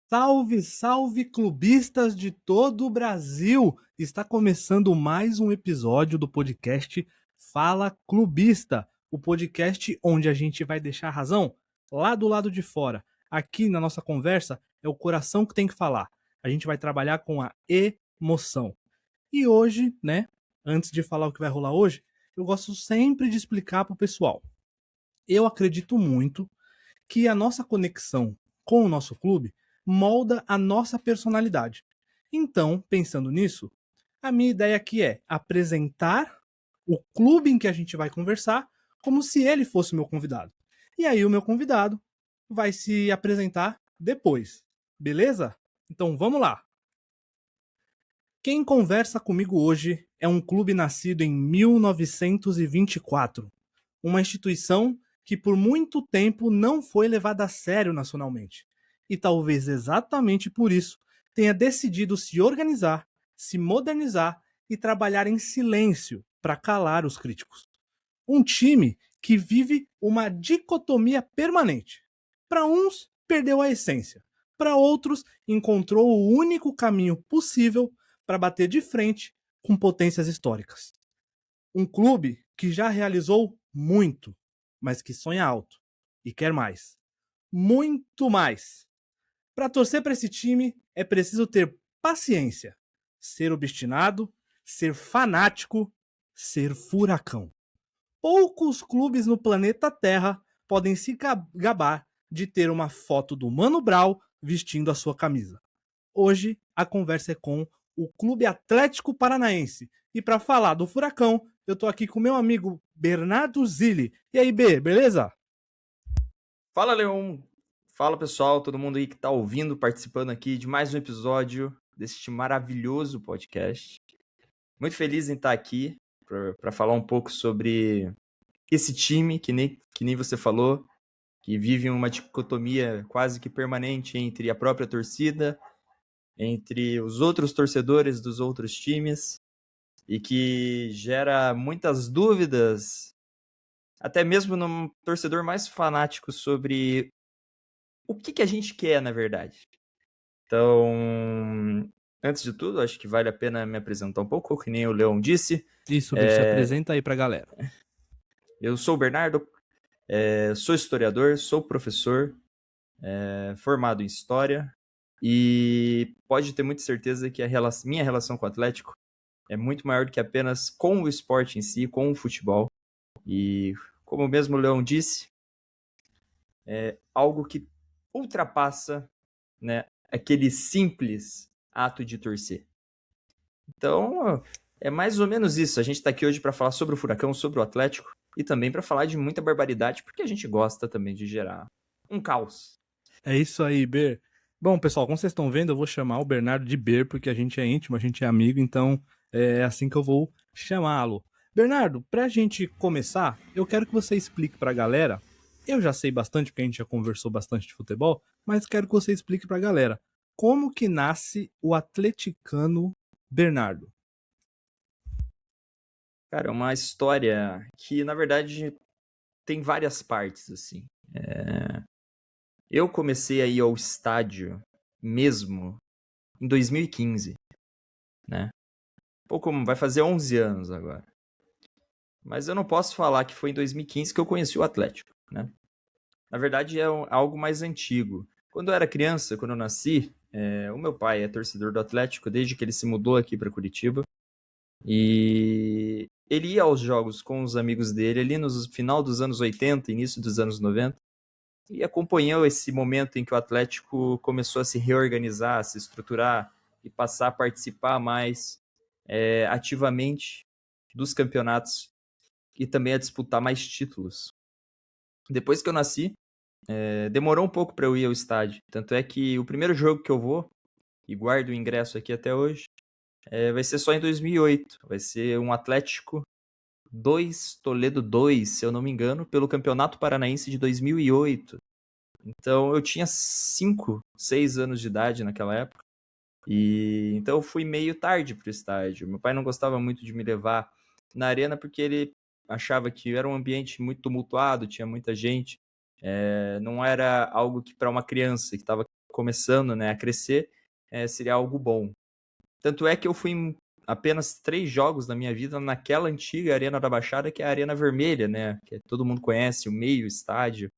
Salve, salve, clubistas de todo o Brasil! Está começando mais um episódio do podcast Fala Clubista, o podcast onde a gente vai deixar a razão lá do lado de fora. Aqui na nossa conversa é o coração que tem que falar. A gente vai trabalhar com a emoção. E hoje, né, antes de falar o que vai rolar hoje, eu gosto sempre de explicar para o pessoal. Eu acredito muito que a nossa conexão com o nosso clube molda a nossa personalidade. Então, pensando nisso, a minha ideia aqui é apresentar o clube em que a gente vai conversar como se ele fosse o meu convidado. E aí o meu convidado vai se apresentar depois, beleza? Então vamos lá! Quem conversa comigo hoje é um clube nascido em 1924, uma instituição que por muito tempo não foi levada a sério nacionalmente. E talvez exatamente por isso tenha decidido se organizar, se modernizar e trabalhar em silêncio para calar os críticos. Um time que vive uma dicotomia permanente. Para uns, perdeu a essência. Para outros, encontrou o único caminho possível para bater de frente com potências históricas. Um clube que já realizou muito, mas que sonha alto e quer mais. Muito mais. Para torcer para esse time é preciso ter paciência, ser obstinado, ser fanático, ser furacão. Poucos clubes no planeta Terra podem se gabar de ter uma foto do Mano Brown vestindo a sua camisa. Hoje a conversa é com o Clube Atlético Paranaense. E para falar do Furacão, eu tô aqui com meu amigo Bernardo Zilli. E aí, B, beleza? Fala, Leon. Fala, pessoal, todo mundo aí que tá ouvindo, participando aqui de mais um episódio deste maravilhoso podcast. Muito feliz em estar aqui para falar um pouco sobre esse time que nem você falou, que vive uma dicotomia quase que permanente entre a própria torcida, entre os outros torcedores dos outros times e que gera muitas dúvidas, até mesmo no torcedor mais fanático, sobre o que a gente quer, na verdade. Então, antes de tudo, acho que vale a pena me apresentar um pouco, que nem o Leon disse. Isso, bicho, apresenta aí pra galera. Eu sou o Bernardo, sou historiador, sou professor, formado em História, e pode ter muita certeza que minha relação com o Atlético é muito maior do que apenas com o esporte em si, com o futebol. E, como mesmo o Leon disse, é algo que ultrapassa, né, aquele simples ato de torcer. Então, é mais ou menos isso. A gente está aqui hoje para falar sobre o Furacão, sobre o Atlético, e também para falar de muita barbaridade, porque a gente gosta também de gerar um caos. É isso aí, Ber. Bom, pessoal, como vocês estão vendo, eu vou chamar o Bernardo de Ber, porque a gente é íntimo, a gente é amigo, então é assim que eu vou chamá-lo. Bernardo, pra gente começar, eu quero que você explique pra galera. Eu já sei bastante, porque a gente já conversou bastante de futebol, mas quero que você explique pra galera como que nasce o atleticano Bernardo. Cara, é uma história que, na verdade, tem várias partes, assim. Eu comecei a ir ao estádio mesmo em 2015, né? Vai fazer 11 anos agora. Mas eu não posso falar que foi em 2015 que eu conheci o Atlético, né? Na verdade, é algo mais antigo. Quando eu era criança, quando eu nasci, o meu pai é torcedor do Atlético desde que ele se mudou aqui para Curitiba. E ele ia aos jogos com os amigos dele ali no final dos anos 80, início dos anos 90. E acompanhou esse momento em que o Atlético começou a se reorganizar, a se estruturar e passar a participar mais ativamente dos campeonatos e também a disputar mais títulos. Depois que eu nasci, demorou um pouco para eu ir ao estádio. Tanto é que o primeiro jogo que eu vou, e guardo o ingresso aqui até hoje, vai ser só em 2008. Vai ser um Atlético 2, Toledo 2, se eu não me engano, pelo Campeonato Paranaense de 2008. Então eu tinha 5, 6 anos de idade naquela época. E então eu fui meio tarde pro estádio. Meu pai não gostava muito de me levar na arena porque ele achava que era um ambiente muito tumultuado, tinha muita gente. Não era algo que para uma criança que estava começando, né, a crescer, seria algo bom. Tanto é que eu fui em apenas 3 jogos na minha vida naquela antiga Arena da Baixada, que é a Arena Vermelha, né? Que todo mundo conhece, o meio estádio.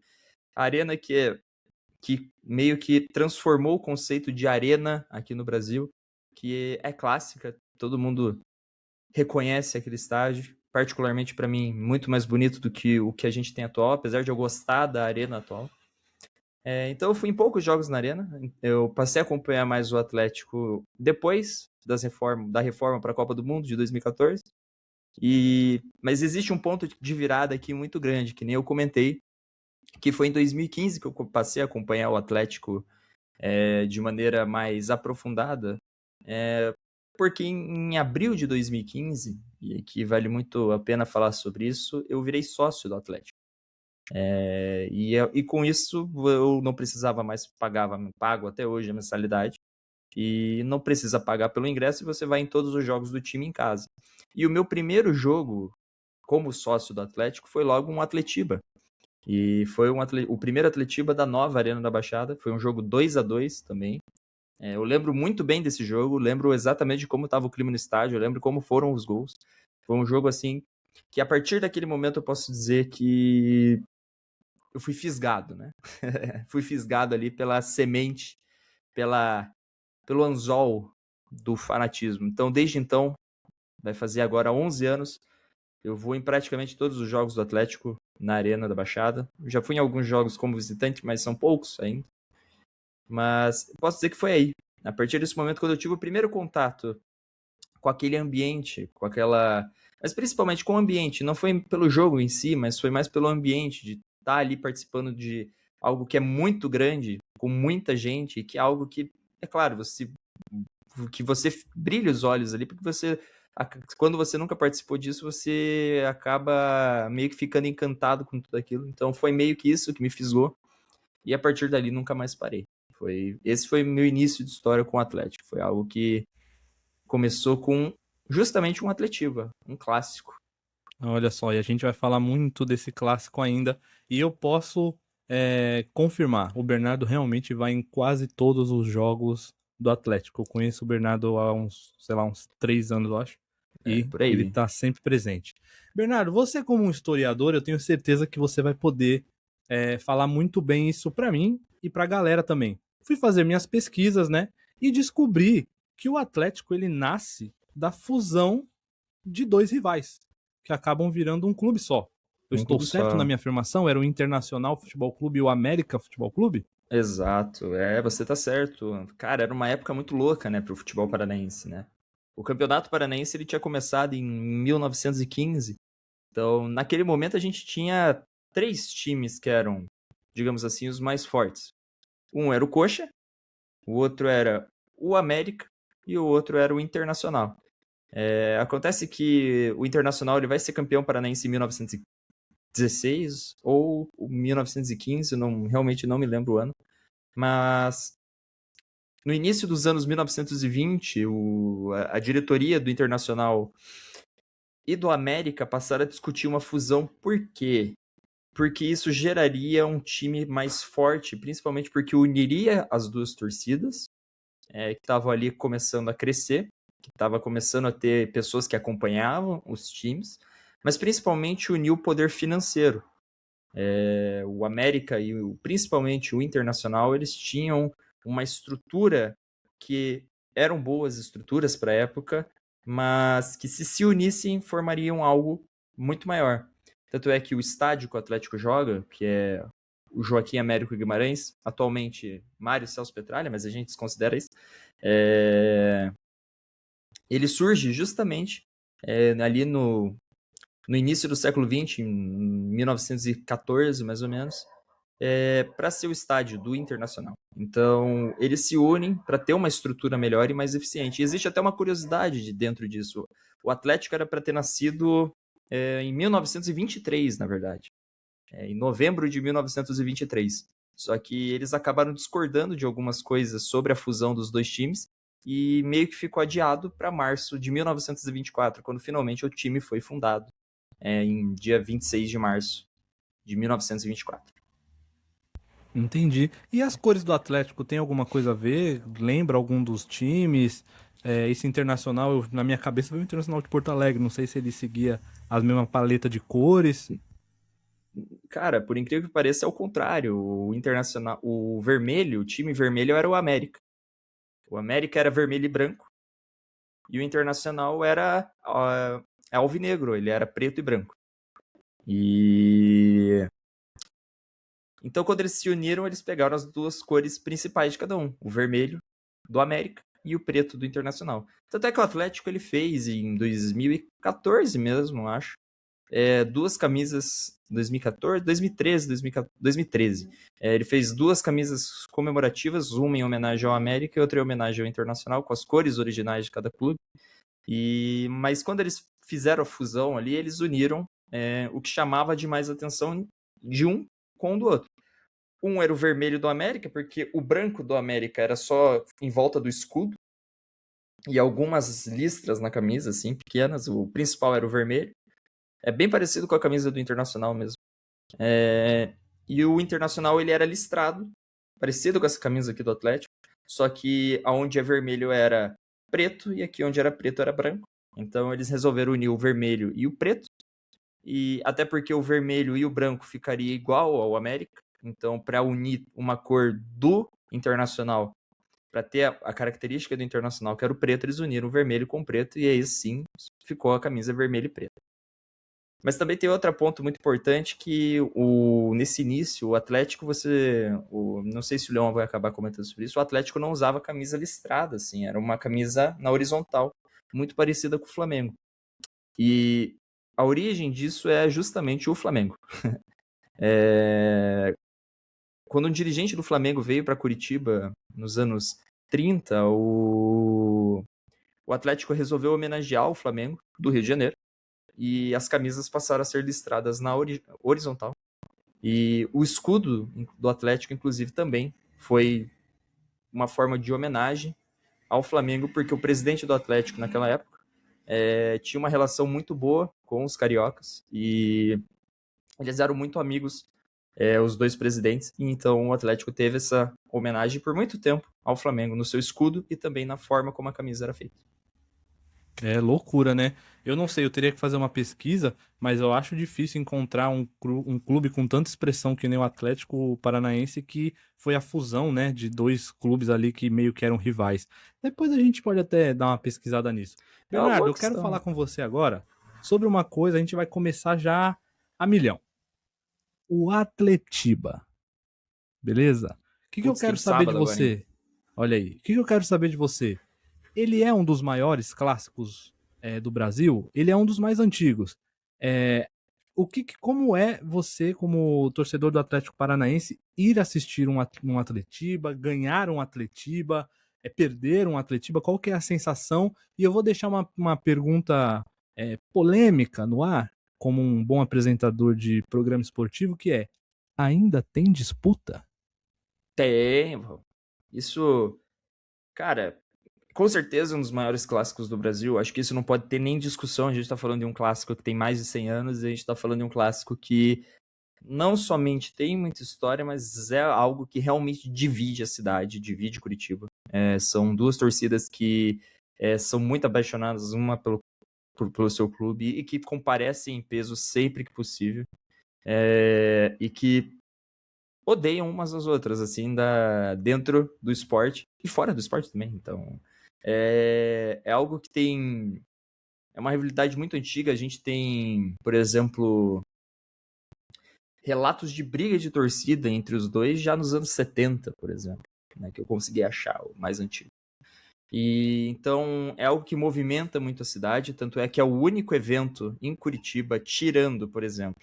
A arena que meio que transformou o conceito de arena aqui no Brasil, que é clássica, todo mundo reconhece aquele estádio, particularmente para mim, muito mais bonito do que o que a gente tem atual, apesar de eu gostar da arena atual. Então eu fui em poucos jogos na arena, eu passei a acompanhar mais o Atlético depois da reforma para a Copa do Mundo de 2014, mas existe um ponto de virada aqui muito grande, que nem eu comentei, que foi em 2015 que eu passei a acompanhar o Atlético de maneira mais aprofundada, porque em abril de 2015, e aqui vale muito a pena falar sobre isso, eu virei sócio do Atlético. E com isso eu não precisava mais pago até hoje a mensalidade, e não precisa pagar pelo ingresso e você vai em todos os jogos do time em casa. E o meu primeiro jogo como sócio do Atlético foi logo um Atletiba. E foi o primeiro Atletiba da nova Arena da Baixada, foi um jogo 2-2 também. Eu lembro muito bem desse jogo, lembro exatamente de como estava o clima no estádio, eu lembro como foram os gols. Foi um jogo assim, que a partir daquele momento eu posso dizer que eu fui fisgado, né? Fui fisgado ali pela semente, pelo anzol do fanatismo. Então, desde então, vai fazer agora 11 anos, eu vou em praticamente todos os jogos do Atlético na Arena da Baixada. Já fui em alguns jogos como visitante, mas são poucos ainda. Mas posso dizer que foi aí. A partir desse momento, quando eu tive o primeiro contato com aquele ambiente, com aquela... Mas principalmente com o ambiente. Não foi pelo jogo em si, mas foi mais pelo ambiente, de estar ali participando de algo que é muito grande, com muita gente, que é algo que, é claro, que você brilha os olhos ali, porque quando você nunca participou disso, você acaba meio que ficando encantado com tudo aquilo. Então foi meio que isso que me fisgou. E a partir dali nunca mais parei. Esse foi meu início de história com o Atlético. Foi algo que começou com justamente um Atletiba, um clássico. Olha só, e a gente vai falar muito desse clássico ainda. E eu posso confirmar, o Bernardo realmente vai em quase todos os jogos do Atlético. Eu conheço o Bernardo há uns 3 anos, eu acho. E Por aí. ele tá sempre presente. Bernardo, você como um historiador, eu tenho certeza que você vai poder falar muito bem isso pra mim e pra galera também. Fui fazer minhas pesquisas, né? E descobri que o Atlético ele nasce da fusão de 2 rivais, que acabam virando um clube só. Eu estou clube certo só. na minha afirmação? Era o Internacional Futebol Clube e o América Futebol Clube? Exato, você tá certo. Cara, era uma época muito louca, né, pro futebol paranaense, né? O Campeonato Paranaense ele tinha começado em 1915. Então, naquele momento a gente tinha 3 times que eram, digamos assim, os mais fortes. Um era o Coxa, o outro era o América e o outro era o Internacional. Acontece que o Internacional ele vai ser campeão paranaense em 1916 ou 1915, realmente não me lembro o ano. Mas no início dos anos 1920, a diretoria do Internacional e do América passaram a discutir uma fusão. Por quê? Porque isso geraria um time mais forte, principalmente porque uniria as duas torcidas, que estavam ali começando a crescer, que estava começando a ter pessoas que acompanhavam os times, mas principalmente unir o poder financeiro. O América e principalmente o Internacional, eles tinham uma estrutura que eram boas estruturas para a época, mas que se unissem formariam algo muito maior. Tanto é que o estádio que o Atlético joga, que é o Joaquim Américo Guimarães, atualmente Mário Celso Petralha, mas a gente desconsidera isso, ele surge justamente ali no início do século XX, em 1914, mais ou menos, para ser o estádio do Internacional. Então, eles se unem para ter uma estrutura melhor e mais eficiente. E existe até uma curiosidade dentro disso. O Atlético era para ter nascido em 1923, na verdade. Em novembro de 1923. Só que eles acabaram discordando de algumas coisas sobre a fusão dos dois times e meio que ficou adiado para março de 1924, quando finalmente o time foi fundado, em dia 26 de março de 1924. Entendi. E as cores do Atlético tem alguma coisa a ver? Lembra algum dos times? Esse Internacional, na minha cabeça, foi o Internacional de Porto Alegre. Não sei se ele seguia as mesmas paletas de cores. Cara, por incrível que pareça, é o contrário. O Internacional, o vermelho, o time vermelho era o América. O América era vermelho e branco. E o Internacional era alvinegro, ele era preto e branco. E então, quando eles se uniram, eles pegaram as duas cores principais de cada um, o vermelho do América e o preto do Internacional. Tanto é que o Atlético ele fez em 2014 mesmo, acho, duas camisas, 2014, 2013, 2013. Ele fez duas camisas comemorativas, uma em homenagem ao América e outra em homenagem ao Internacional, com as cores originais de cada clube. Mas quando eles fizeram a fusão ali, eles uniram o que chamava de mais atenção de um com o do outro. Um era o vermelho do América, porque o branco do América era só em volta do escudo e algumas listras na camisa, assim, pequenas. O principal era o vermelho. É bem parecido com a camisa do Internacional mesmo. E o Internacional, ele era listrado, parecido com essa camisa aqui do Atlético, só que aonde é vermelho era preto e aqui onde era preto era branco. Então eles resolveram unir o vermelho e o preto, e até porque o vermelho e o branco ficaria igual ao América. Então, para unir uma cor do Internacional, para ter a característica do Internacional, que era o preto, eles uniram o vermelho com o preto, e aí sim ficou a camisa vermelho e preto. Mas também tem outro ponto muito importante que nesse início, o Atlético, não sei se o Leão vai acabar comentando sobre isso, o Atlético não usava camisa listrada, assim, era uma camisa na horizontal, muito parecida com o Flamengo. E a origem disso é justamente o Flamengo. Quando um dirigente do Flamengo veio para Curitiba nos anos 30, o Atlético resolveu homenagear o Flamengo do Rio de Janeiro e as camisas passaram a ser listradas na horizontal. E o escudo do Atlético, inclusive, também foi uma forma de homenagem ao Flamengo, porque o presidente do Atlético naquela época tinha uma relação muito boa com os cariocas e eles eram muito amigos, os dois presidentes, e então o Atlético teve essa homenagem por muito tempo ao Flamengo, no seu escudo e também na forma como a camisa era feita. É loucura, né? Eu não sei, eu teria que fazer uma pesquisa, mas eu acho difícil encontrar um clube com tanta expressão que nem o Atlético Paranaense, que foi a fusão, né, de dois clubes ali que meio que eram rivais. Depois a gente pode até dar uma pesquisada nisso. É uma Bernardo, boa eu quero questão. falar com você agora sobre uma coisa, a gente vai começar já a milhão. O Atletiba, beleza? O que eu Putz, quero tem saber de sábado agora, hein? você? Olha aí, o que eu quero saber de você? Ele é um dos maiores clássicos do Brasil, ele é um dos mais antigos. É, como é você, como torcedor do Atlético Paranaense, ir assistir um Atletiba, ganhar um Atletiba, perder um Atletiba? Qual que é a sensação? E eu vou deixar uma pergunta polêmica no ar, como um bom apresentador de programa esportivo, que é: ainda tem disputa? Tem, isso, cara, com certeza um dos maiores clássicos do Brasil. Acho que isso não pode ter nem discussão. A gente tá falando de um clássico que tem mais de 100 anos e a gente tá falando de um clássico que não somente tem muita história, mas é algo que realmente divide a cidade, divide Curitiba. São duas torcidas que são muito apaixonadas, uma pelo seu clube e que comparecem em peso sempre que possível. E que odeiam umas às outras, assim, dentro do esporte e fora do esporte também. Então, é algo que tem... É uma rivalidade muito antiga. A gente tem, por exemplo, relatos de briga de torcida entre os dois já nos anos 70, por exemplo, né, que eu consegui achar, o mais antigo. E então é algo que movimenta muito a cidade, tanto é que é o único evento em Curitiba, tirando, por exemplo,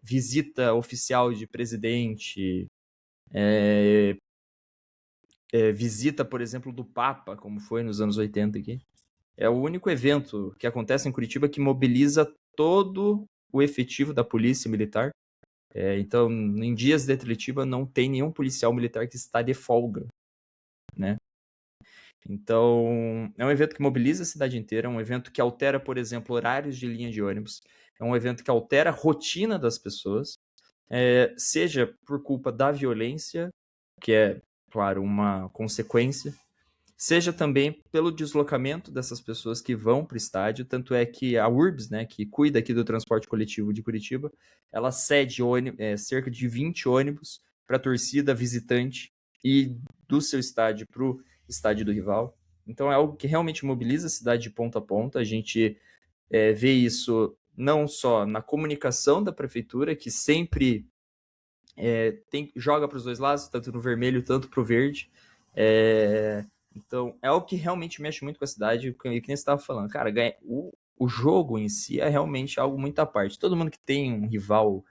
visita oficial de presidente, visita, por exemplo, do Papa, como foi nos anos 80 aqui. É o único evento que acontece em Curitiba que mobiliza todo o efetivo da polícia militar Então, em dias de Atletiba não tem nenhum policial militar que está de folga, né? Então, é um evento que mobiliza a cidade inteira, é um evento que altera, por exemplo, horários de linha de ônibus, é um evento que altera a rotina das pessoas, seja por culpa da violência, que é, claro, uma consequência, seja também pelo deslocamento dessas pessoas que vão para o estádio, tanto é que a URBS, né, que cuida aqui do transporte coletivo de Curitiba, ela cede cerca de 20 ônibus para a torcida visitante e do seu estádio para o estádio do rival. Então é algo que realmente mobiliza a cidade de ponta a ponta. A gente vê isso não só na comunicação da prefeitura, que sempre joga para os dois lados, tanto no vermelho, tanto para o verde. Então, é algo que realmente mexe muito com a cidade, que nem você estava falando. Cara, o jogo em si é realmente algo muito à parte. Todo mundo que tem um rival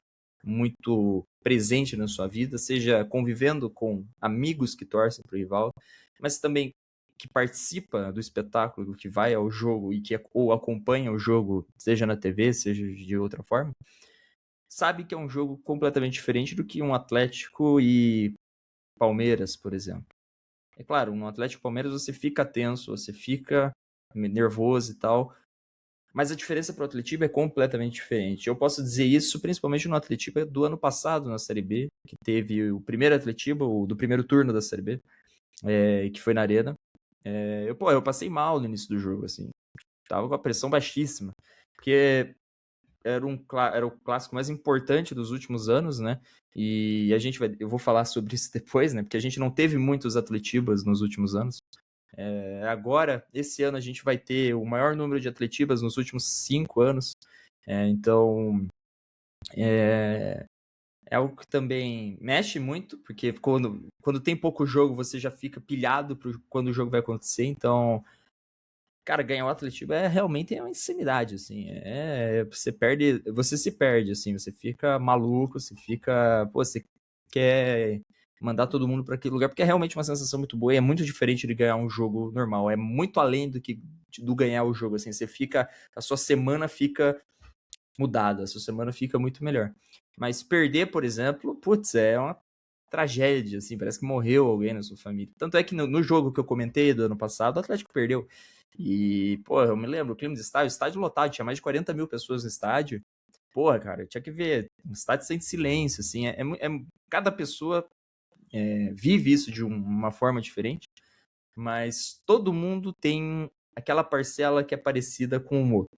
muito presente na sua vida, seja convivendo com amigos que torcem para o rival, mas também que participa do espetáculo, que vai ao jogo e que ou acompanha o jogo, seja na TV, seja de outra forma, sabe que é um jogo completamente diferente do que um Atlético e Palmeiras, por exemplo. É claro, no Atlético e Palmeiras você fica tenso, você fica nervoso e tal, mas a diferença para o Atletiba é completamente diferente. Eu posso dizer isso principalmente no Atletiba do ano passado, na Série B, que teve o primeiro Atletiba, o do primeiro turno da Série B, que foi na Arena. Eu passei mal no início do jogo, assim. Tava com a pressão baixíssima, porque era o clássico mais importante dos últimos anos, né? E eu vou falar sobre isso depois, né? Porque a gente não teve muitos Atletibas nos últimos anos. Agora, esse ano, a gente vai ter o maior número de Atletibas nos últimos 5 anos. Então, é algo que também mexe muito, porque quando tem pouco jogo, você já fica pilhado quando o jogo vai acontecer. Então, cara, ganhar o Atletiba realmente uma insanidade, assim. Você se perde, assim, você fica maluco, você quer mandar todo mundo para aquele lugar, porque é realmente uma sensação muito boa e é muito diferente de ganhar um jogo normal. É muito além do ganhar o jogo, assim. A sua semana fica mudada, a sua semana fica muito melhor. Mas perder, por exemplo, putz, é uma tragédia, assim, parece que morreu alguém na sua família. Tanto é que no jogo que eu comentei do ano passado, o Atlético perdeu. E, eu me lembro, o clima de estádio lotado, tinha mais de 40 mil pessoas no estádio. Cara, tinha que ver, um estádio sem silêncio, assim, cada pessoa vive isso de uma forma diferente, mas todo mundo tem aquela parcela que é parecida com o outro.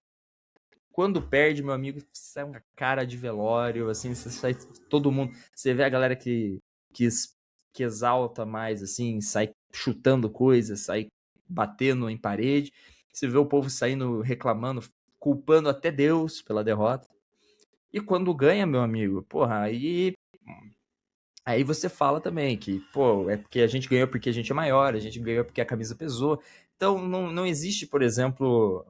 Quando perde, meu amigo, sai uma cara de velório, assim, você sai todo mundo, você vê a galera que exalta mais, assim, sai chutando coisas, sai batendo em parede, você vê o povo saindo reclamando, culpando até Deus pela derrota. E quando ganha, meu amigo, aí você fala também que, é porque a gente ganhou porque a gente é maior, a gente ganhou porque a camisa pesou. Então, não existe, por exemplo,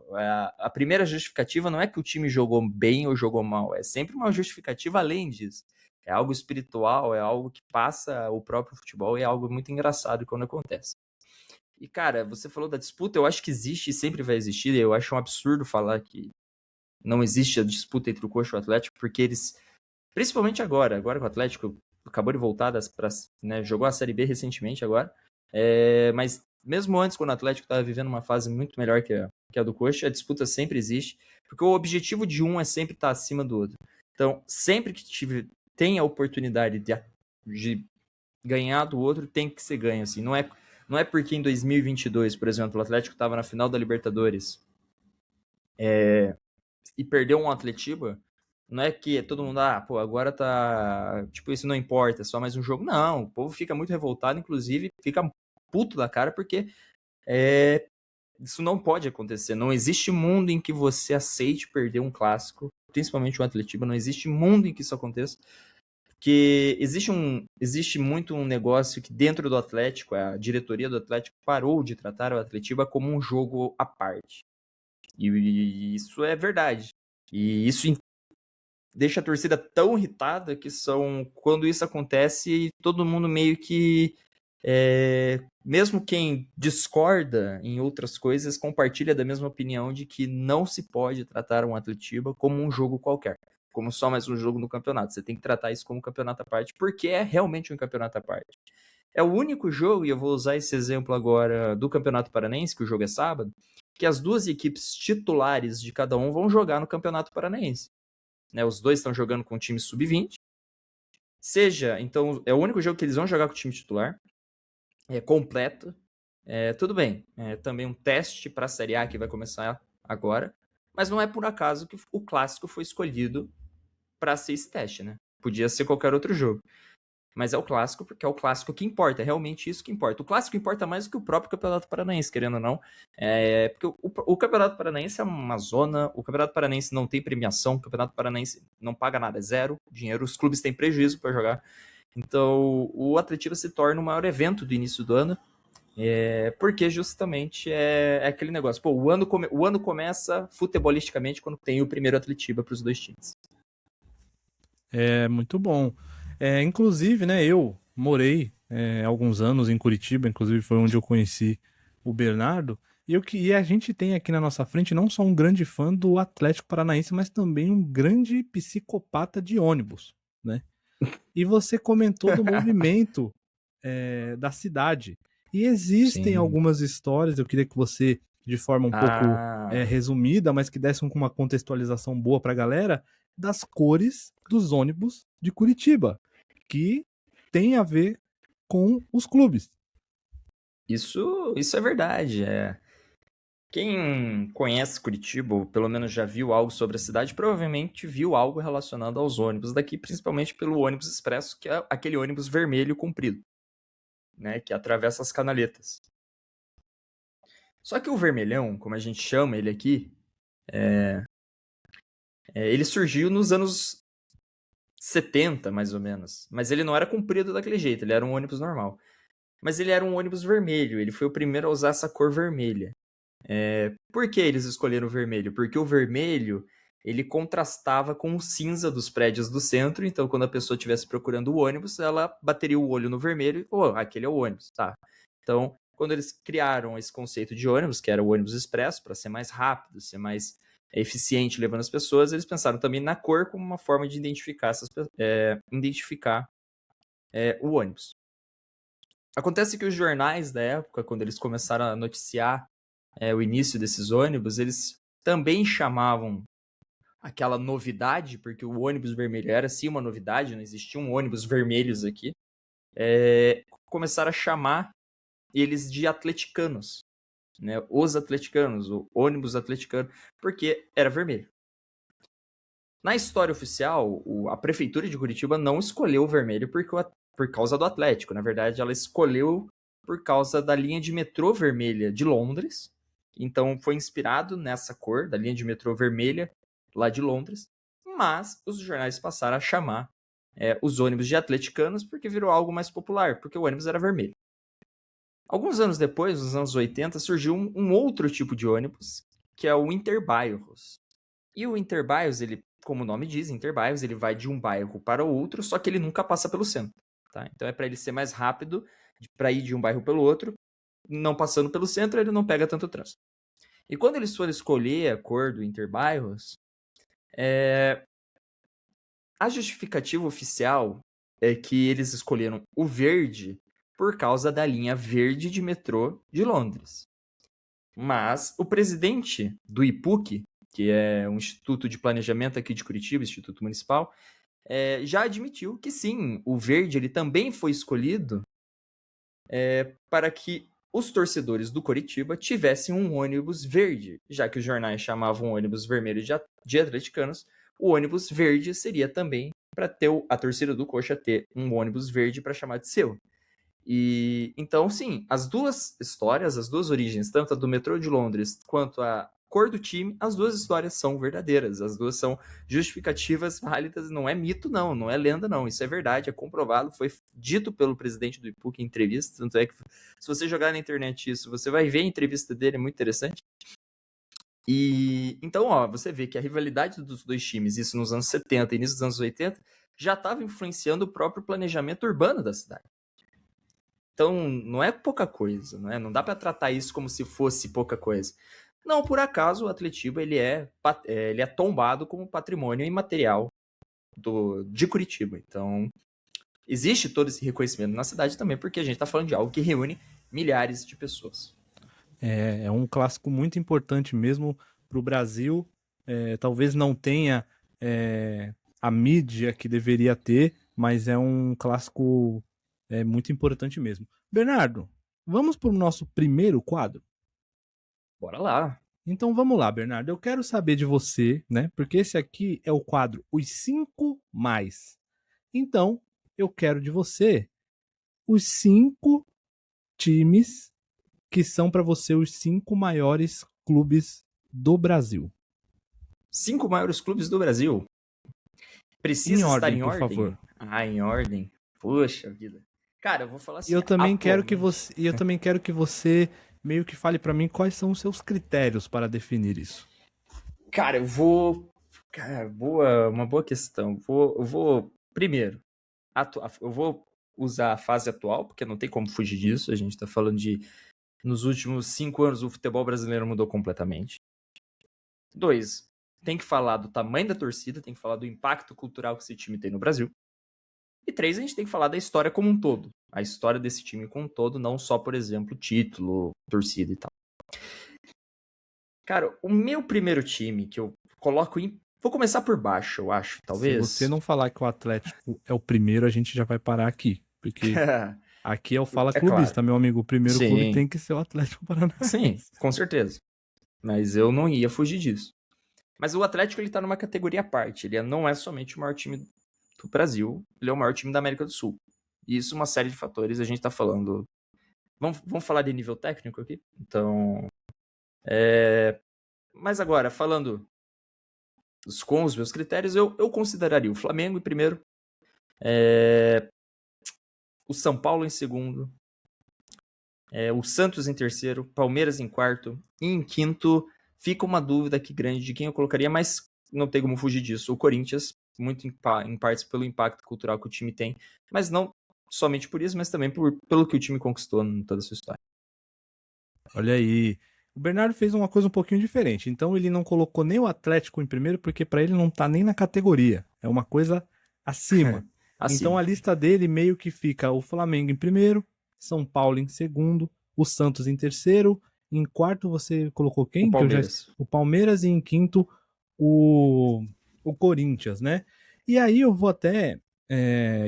a primeira justificativa não é que o time jogou bem ou jogou mal, é sempre uma justificativa além disso. É algo espiritual, é algo que passa o próprio futebol e é algo muito engraçado quando acontece. E, cara, você falou da disputa, eu acho que existe e sempre vai existir, eu acho um absurdo falar que não existe a disputa entre o Coxa e o Atlético, porque eles, principalmente agora que o Atlético acabou de voltar, né, jogou a Série B recentemente agora, mas mesmo antes, quando o Atlético estava vivendo uma fase muito melhor que a do Coxa, a disputa sempre existe, porque o objetivo de um é sempre estar acima do outro. Então, sempre que tem a oportunidade de ganhar do outro, tem que ser ganho, assim. Não é porque em 2022, por exemplo, o Atlético estava na final da Libertadores e perdeu um Atletiba, não é que todo mundo, agora tá, tipo, isso não importa, é só mais um jogo. Não, o povo fica muito revoltado, inclusive fica puto da cara, porque isso não pode acontecer. Não existe mundo em que você aceite perder um clássico, principalmente um Atletiba, não existe mundo em que isso aconteça, porque existe muito um negócio que dentro do Atlético, a diretoria do Atlético parou de tratar o Atletiba como um jogo à parte. E isso é verdade. E isso deixa a torcida tão irritada que quando isso acontece, todo mundo meio que, mesmo quem discorda em outras coisas, compartilha da mesma opinião de que não se pode tratar um Atletiba como um jogo qualquer, como só mais um jogo no campeonato. Você tem que tratar isso como um campeonato à parte, porque é realmente um campeonato à parte. É o único jogo, e eu vou usar esse exemplo agora do Campeonato Paranaense, que o jogo é sábado, que as duas equipes titulares de cada um vão jogar no Campeonato Paranaense. Né, os dois estão jogando com o time sub-20. Então, é o único jogo que eles vão jogar com o time titular. É completo. Tudo bem. É também um teste para a Série A que vai começar agora. Mas não é por acaso que o clássico foi escolhido para ser esse teste, né? Podia ser qualquer outro jogo. Mas é o clássico porque é o clássico que importa, é realmente isso que importa. O clássico importa mais do que o próprio Campeonato Paranaense, querendo ou não. Porque o Campeonato Paranaense é uma zona, o Campeonato Paranaense não tem premiação, o Campeonato Paranaense não paga nada, é zero dinheiro, os clubes têm prejuízo para jogar. Então, o Atletiba se torna o maior evento do início do ano, porque justamente é aquele negócio. Pô, o ano começa futebolisticamente quando tem o primeiro Atletiba para os dois times. É muito bom. Inclusive, né, eu morei alguns anos em Curitiba, inclusive foi onde eu conheci o Bernardo, e a gente tem aqui na nossa frente não só um grande fã do Atlético Paranaense, mas também um grande psicopata de ônibus, né? E você comentou do movimento da cidade. E existem Sim. algumas histórias, eu queria que você, de forma um pouco resumida, mas que desse uma contextualização boa pra galera, das cores dos ônibus de Curitiba, que tem a ver com os clubes. Isso é verdade. Quem conhece Curitiba, ou pelo menos já viu algo sobre a cidade, provavelmente viu algo relacionado aos ônibus daqui, principalmente pelo ônibus expresso, que é aquele ônibus vermelho comprido, né, que atravessa as canaletas. Só que o vermelhão, como a gente chama ele aqui, ele surgiu nos anos 70, mais ou menos. Mas ele não era comprido daquele jeito, ele era um ônibus normal. Mas ele era um ônibus vermelho, ele foi o primeiro a usar essa cor vermelha. Por que eles escolheram o vermelho? Porque o vermelho, ele contrastava com o cinza dos prédios do centro, então quando a pessoa estivesse procurando o ônibus, ela bateria o olho no vermelho e, aquele é o ônibus, tá. Então, quando eles criaram esse conceito de ônibus, que era o ônibus expresso, para ser mais rápido, ser mais eficiente levando as pessoas, eles pensaram também na cor como uma forma de identificar o ônibus. Acontece que os jornais da época, quando eles começaram a noticiar o início desses ônibus, eles também chamavam aquela novidade, porque o ônibus vermelho era sim uma novidade, não existiam ônibus vermelhos aqui, começaram a chamar eles de atleticanos, né? Os atleticanos, o ônibus atleticano, porque era vermelho. Na história oficial, a prefeitura de Curitiba não escolheu o vermelho por causa do Atlético, na verdade ela escolheu por causa da linha de metrô vermelha de Londres. Então foi inspirado nessa cor, da linha de metrô vermelha lá de Londres, mas os jornais passaram a chamar os ônibus de atleticanos porque virou algo mais popular, porque o ônibus era vermelho. Alguns anos depois, nos anos 80, surgiu um outro tipo de ônibus, que é o Interbairros. E o Interbairros, ele, como o nome diz, Interbairros, ele vai de um bairro para o outro, só que ele nunca passa pelo centro. Tá? Então é para ele ser mais rápido, para ir de um bairro pelo outro, não passando pelo centro, ele não pega tanto trânsito. E quando eles foram escolher a cor do Interbairros, a justificativa oficial é que eles escolheram o verde por causa da linha verde de metrô de Londres. Mas o presidente do IPUC, que é um instituto de planejamento aqui de Curitiba, Instituto Municipal, já admitiu que sim, o verde ele também foi escolhido para que os torcedores do Coritiba tivessem um ônibus verde, já que os jornais chamavam o ônibus vermelho de atleticanos, o ônibus verde seria também para ter a torcida do Coxa ter um ônibus verde para chamar de seu. E então, sim, as duas histórias, as duas origens, tanto a do metrô de Londres quanto a cor do time, as duas histórias são verdadeiras, as duas são justificativas válidas, não é mito não é lenda não, isso é verdade, é comprovado, foi dito pelo presidente do IPUC em entrevista, tanto é que se você jogar na internet isso, você vai ver a entrevista dele, é muito interessante. E então, você vê que a rivalidade dos dois times, isso nos anos 70 e início dos anos 80, já estava influenciando o próprio planejamento urbano da cidade. Então, não é pouca coisa, né? Não dá para tratar isso como se fosse pouca coisa. Não, por acaso, o Atletiba ele é tombado como patrimônio imaterial de Curitiba. Então, existe todo esse reconhecimento na cidade também, porque a gente está falando de algo que reúne milhares de pessoas. É um clássico muito importante mesmo para o Brasil. Talvez não tenha a mídia que deveria ter, mas é um clássico muito importante mesmo. Bernardo, vamos para o nosso primeiro quadro? Bora lá. Então vamos lá, Bernardo. Eu quero saber de você, né? Porque esse aqui é o quadro Os 5 Mais. Então, eu quero de você os 5 times que são para você os 5 maiores clubes do Brasil. 5 maiores clubes do Brasil. Precisa Em estar ordem, em por ordem? favor. Em ordem. Poxa vida. Cara, eu vou falar assim, E eu também quero atualmente... que você meio que fale para mim quais são os seus critérios para definir isso. Cara, eu vou... Cara, uma boa questão. Eu vou primeiro, eu vou usar a fase atual, porque não tem como fugir disso. A gente tá falando de... Nos últimos 5 anos, o futebol brasileiro mudou completamente. 2, tem que falar do tamanho da torcida, tem que falar do impacto cultural que esse time tem no Brasil. E 3, a gente tem que falar da história como um todo. A história desse time como um todo, não só, por exemplo, título, torcida e tal. Cara, o meu primeiro time que eu coloco em... Vou começar por baixo, eu acho, talvez. Se você não falar que o Atlético é o primeiro, a gente já vai parar aqui. Porque aqui é o Fala É Clubista, claro. meu amigo. O primeiro clube Sim. tem que ser o Atlético Paranaense. Sim, com certeza. Mas eu não ia fugir disso. Mas o Atlético, ele tá numa categoria à parte. Ele não é somente o maior time do Brasil, ele é o maior time da América do Sul. E isso, uma série de fatores, a gente tá falando... Vamos falar de nível técnico aqui? Então... Mas agora, falando com os meus critérios, eu consideraria o Flamengo em primeiro, o São Paulo em segundo, o Santos em terceiro, Palmeiras em quarto, e em quinto fica uma dúvida aqui grande de quem eu colocaria, mas não tem como fugir disso. O Corinthians, muito em partes pelo impacto cultural que o time tem, mas não somente por isso, mas também pelo que o time conquistou em toda a sua história. Olha aí. O Bernardo fez uma coisa um pouquinho diferente. Então ele não colocou nem o Atlético em primeiro, porque para ele não tá nem na categoria. É uma coisa acima. Então a lista dele meio que fica o Flamengo em primeiro, São Paulo em segundo, o Santos em terceiro, em quarto você colocou quem? O Palmeiras. O Palmeiras e em quinto o Corinthians, né? E aí eu vou até...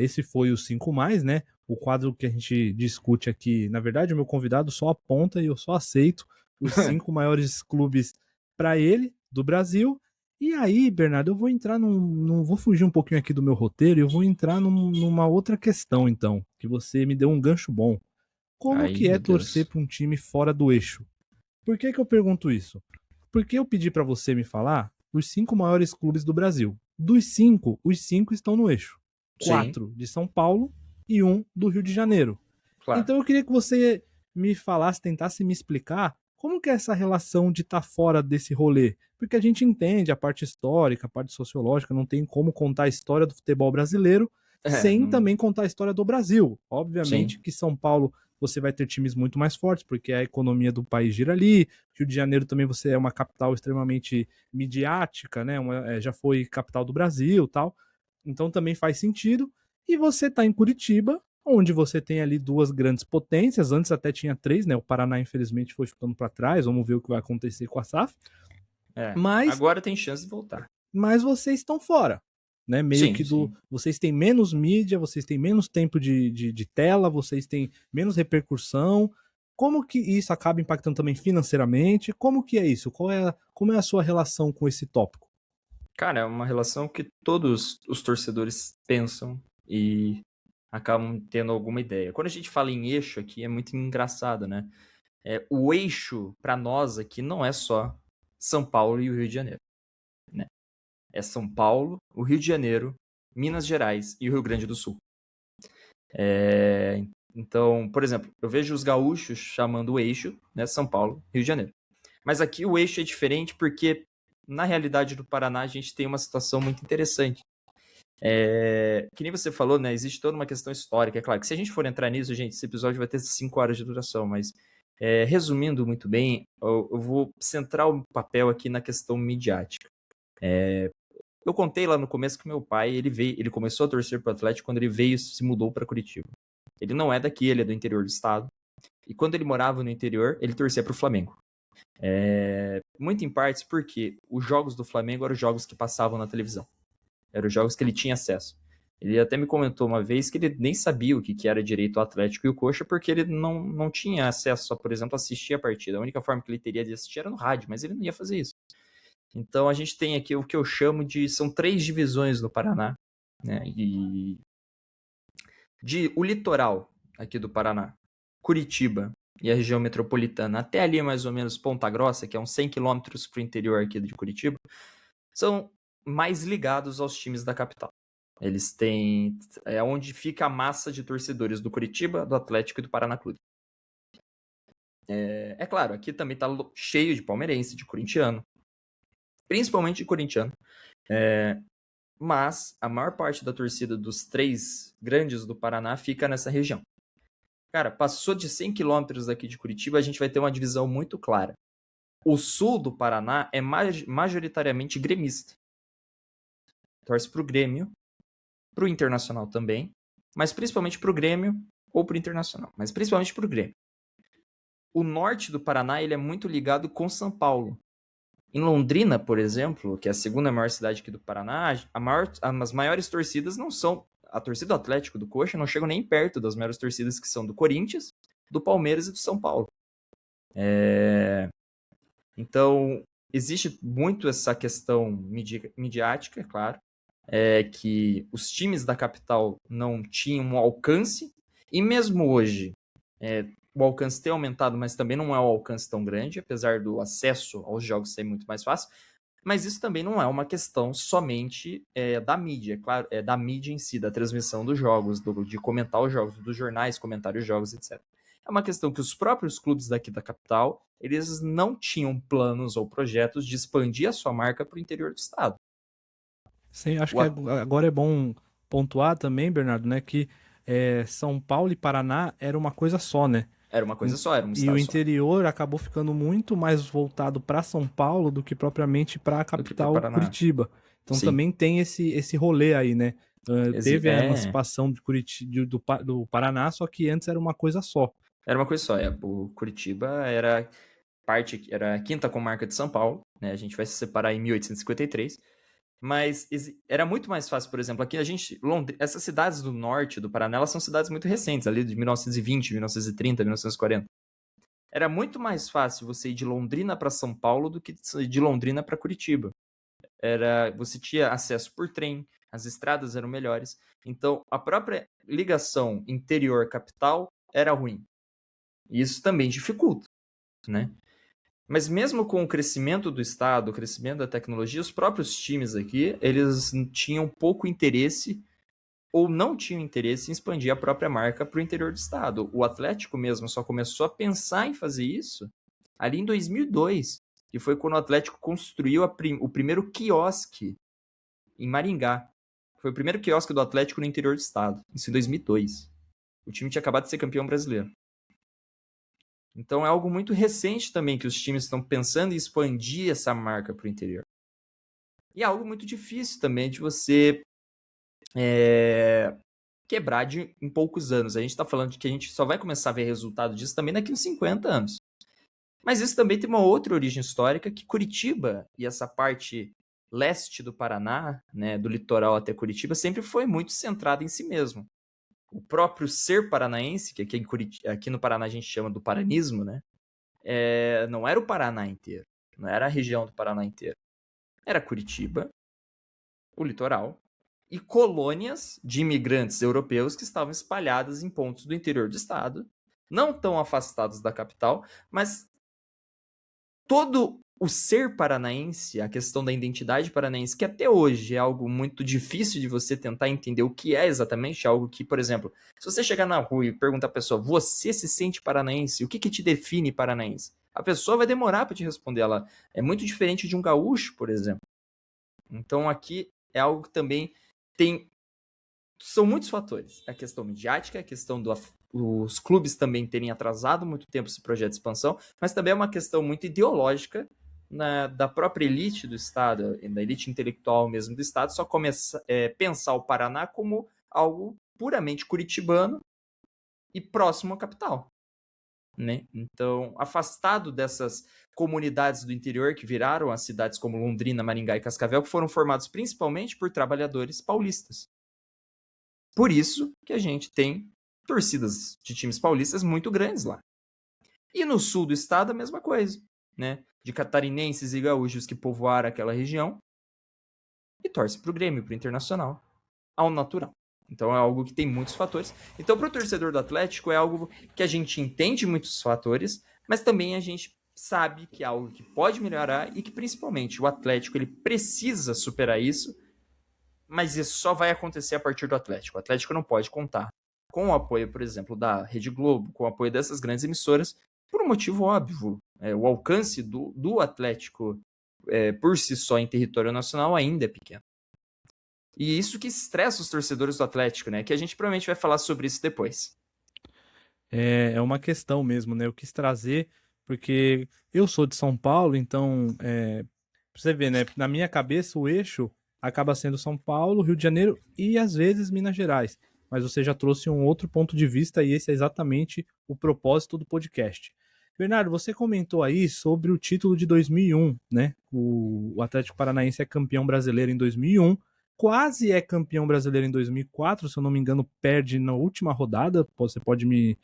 esse foi o 5 mais, né? O quadro que a gente discute aqui, na verdade, o meu convidado só aponta e eu só aceito os 5 maiores clubes para ele, do Brasil. E aí, Bernardo, eu vou entrar vou fugir um pouquinho aqui do meu roteiro e eu vou entrar numa outra questão, então, que você me deu um gancho bom. Como que é torcer para um time fora do eixo? Por que eu pergunto isso? Porque eu pedi para você me falar os 5 maiores clubes do Brasil. Dos 5, os 5 estão no eixo. 4 de São Paulo e 1 do Rio de Janeiro. Claro. Então eu queria que você me falasse, tentasse me explicar como que é essa relação de estar fora desse rolê. Porque a gente entende a parte histórica, a parte sociológica, não tem como contar a história do futebol brasileiro sem também contar a história do Brasil. Obviamente que São Paulo você vai ter times muito mais fortes, porque a economia do país gira ali. Rio de Janeiro também você é uma capital extremamente midiática, né? Já foi capital do Brasil e tal. Então também faz sentido. E você está em Curitiba, onde você tem ali 2 grandes potências. Antes até tinha 3, né? O Paraná, infelizmente, foi ficando para trás. Vamos ver o que vai acontecer com a SAF. Mas agora tem chance de voltar. Mas vocês estão fora. Né? Meio que vocês têm menos mídia, vocês têm menos tempo de tela, vocês têm menos repercussão. Como que isso acaba impactando também financeiramente? Como que é isso? Como é a sua relação com esse tópico? Cara, é uma relação que todos os torcedores pensam e acabam tendo alguma ideia. Quando a gente fala em eixo aqui, é muito engraçado, né? O eixo, para nós aqui, não é só São Paulo e o Rio de Janeiro, né? É São Paulo, o Rio de Janeiro, Minas Gerais e o Rio Grande do Sul. Então, por exemplo, eu vejo os gaúchos chamando o eixo, né, São Paulo, Rio de Janeiro. Mas aqui o eixo é diferente porque, na realidade do Paraná, a gente tem uma situação muito interessante. Que nem você falou, né, existe toda uma questão histórica. É claro que se a gente for entrar nisso, gente, esse episódio vai ter 5 horas de duração, mas resumindo muito bem, eu vou centrar o papel aqui na questão midiática. Eu contei lá no começo que meu pai, ele começou a torcer pro Atlético quando ele veio e se mudou para Curitiba. Ele não é daqui, ele é do interior do estado. E quando ele morava no interior, ele torcia pro Flamengo. Muito em partes porque os jogos do Flamengo eram os jogos que passavam na televisão. Eram os jogos que ele tinha acesso. Ele até me comentou uma vez que ele nem sabia o que era direito o Atlético e o Coxa, porque ele não tinha acesso a, por exemplo, assistir a partida. A única forma que ele teria de assistir era no rádio, mas ele não ia fazer isso. Então a gente tem aqui o que eu chamo de... São 3 divisões no Paraná, né? O litoral aqui do Paraná, Curitiba e a região metropolitana, até ali mais ou menos Ponta Grossa, que é uns 100 quilômetros para o interior aqui de Curitiba, são mais ligados aos times da capital. Eles têm... É onde fica a massa de torcedores do Curitiba, do Atlético e do Paraná Clube. É claro, aqui também está cheio de palmeirense, de corintiano. Principalmente de corintiano. Mas a maior parte da torcida dos 3 grandes do Paraná fica nessa região. Cara, passou de 100 quilômetros daqui de Curitiba, a gente vai ter uma divisão muito clara. O sul do Paraná é majoritariamente gremista. Torce pro Grêmio, pro Internacional também, mas principalmente pro Grêmio ou pro Internacional, mas principalmente pro Grêmio. O norte do Paraná ele é muito ligado com São Paulo. Em Londrina, por exemplo, que é a segunda maior cidade aqui do Paraná, as maiores torcidas não são... A torcida do Atlético, do Coxa, não chegam nem perto das maiores torcidas que são do Corinthians, do Palmeiras e do São Paulo. Então, existe muito essa questão midiática, é claro, que os times da capital não tinham um alcance, e mesmo hoje, o alcance tem aumentado, mas também não é um alcance tão grande, apesar do acesso aos jogos ser muito mais fácil. Mas isso também não é uma questão somente da mídia, claro, é da mídia em si, da transmissão dos jogos, de comentar os jogos, dos jornais comentar os jogos, etc. É uma questão que os próprios clubes daqui da capital, eles não tinham planos ou projetos de expandir a sua marca para o interior do estado. Sim, acho que agora é bom pontuar também, Bernardo, né, que São Paulo e Paraná era uma coisa só, né? Era uma coisa só, era um E estado o só. interior acabou ficando muito mais voltado para São Paulo do que propriamente para a capital Curitiba. Então Sim. também tem esse rolê aí, né? Teve a emancipação de do Paraná, só que antes era uma coisa só. Era uma coisa só. O Curitiba era a quinta comarca de São Paulo, né? A gente vai se separar em 1853. Mas era muito mais fácil, por exemplo, aqui essas cidades do norte do Paraná, elas são cidades muito recentes, ali de 1920, 1930, 1940. Era muito mais fácil você ir de Londrina para São Paulo do que de Londrina para Curitiba. Você tinha acesso por trem, as estradas eram melhores, então a própria ligação interior-capital era ruim. E isso também dificulta, né? Mas mesmo com o crescimento do estado, o crescimento da tecnologia, os próprios times aqui, eles tinham pouco interesse ou não tinham interesse em expandir a própria marca para o interior do estado. O Atlético mesmo só começou a pensar em fazer isso ali em 2002, que foi quando o Atlético construiu o primeiro quiosque em Maringá. Foi o primeiro quiosque do Atlético no interior do estado, isso em 2002. O time tinha acabado de ser campeão brasileiro. Então é algo muito recente também que os times estão pensando em expandir essa marca para o interior. E é algo muito difícil também de você quebrar em poucos anos. A gente está falando de que a gente só vai começar a ver resultado disso também daqui uns 50 anos. Mas isso também tem uma outra origem histórica, que Curitiba e essa parte leste do Paraná, né, do litoral até Curitiba, sempre foi muito centrada em si mesmo. O próprio ser paranaense, que aqui no Paraná a gente chama do paranismo, né? Não era o Paraná inteiro, não era a região do Paraná inteiro. Era Curitiba, o litoral, e colônias de imigrantes europeus que estavam espalhadas em pontos do interior do estado, não tão afastados da capital, mas todo o ser paranaense, a questão da identidade paranaense, que até hoje é algo muito difícil de você tentar entender o que é exatamente, algo que, por exemplo, se você chegar na rua e perguntar à pessoa, você se sente paranaense? O que te define paranaense? A pessoa vai demorar para te responder. Ela é muito diferente de um gaúcho, por exemplo. Então aqui é algo que também são muitos fatores. A questão midiática, a questão os clubes também terem atrasado muito tempo esse projeto de expansão, mas também é uma questão muito ideológica da própria elite do Estado, da elite intelectual mesmo do Estado, só começa a pensar o Paraná como algo puramente curitibano e próximo à capital. Né? Então, afastado dessas comunidades do interior que viraram as cidades como Londrina, Maringá e Cascavel, que foram formados principalmente por trabalhadores paulistas. Por isso que a gente tem torcidas de times paulistas muito grandes lá. E no sul do estado a mesma coisa, né? De catarinenses e gaúchos que povoaram aquela região e torce para o Grêmio, para o Internacional, ao natural. Então é algo que tem muitos fatores. Então para o torcedor do Atlético é algo que a gente entende muitos fatores, mas também a gente sabe que é algo que pode melhorar e que principalmente o Atlético ele precisa superar isso, mas isso só vai acontecer a partir do Atlético. O Atlético não pode contar com o apoio, por exemplo, da Rede Globo, com o apoio dessas grandes emissoras, por um motivo óbvio. O alcance do Atlético por si só em território nacional ainda é pequeno. E isso que estressa os torcedores do Atlético, né? Que a gente provavelmente vai falar sobre isso depois. É uma questão mesmo, né? Eu quis trazer, porque eu sou de São Paulo, então, pra você ver, né? Na minha cabeça, o eixo acaba sendo São Paulo, Rio de Janeiro e, às vezes, Minas Gerais. Mas você já trouxe um outro ponto de vista e esse é exatamente o propósito do podcast. Bernardo, você comentou aí sobre o título de 2001, né? O Atlético Paranaense é campeão brasileiro em 2001, quase é campeão brasileiro em 2004, se eu não me engano, perde na última rodada, você pode me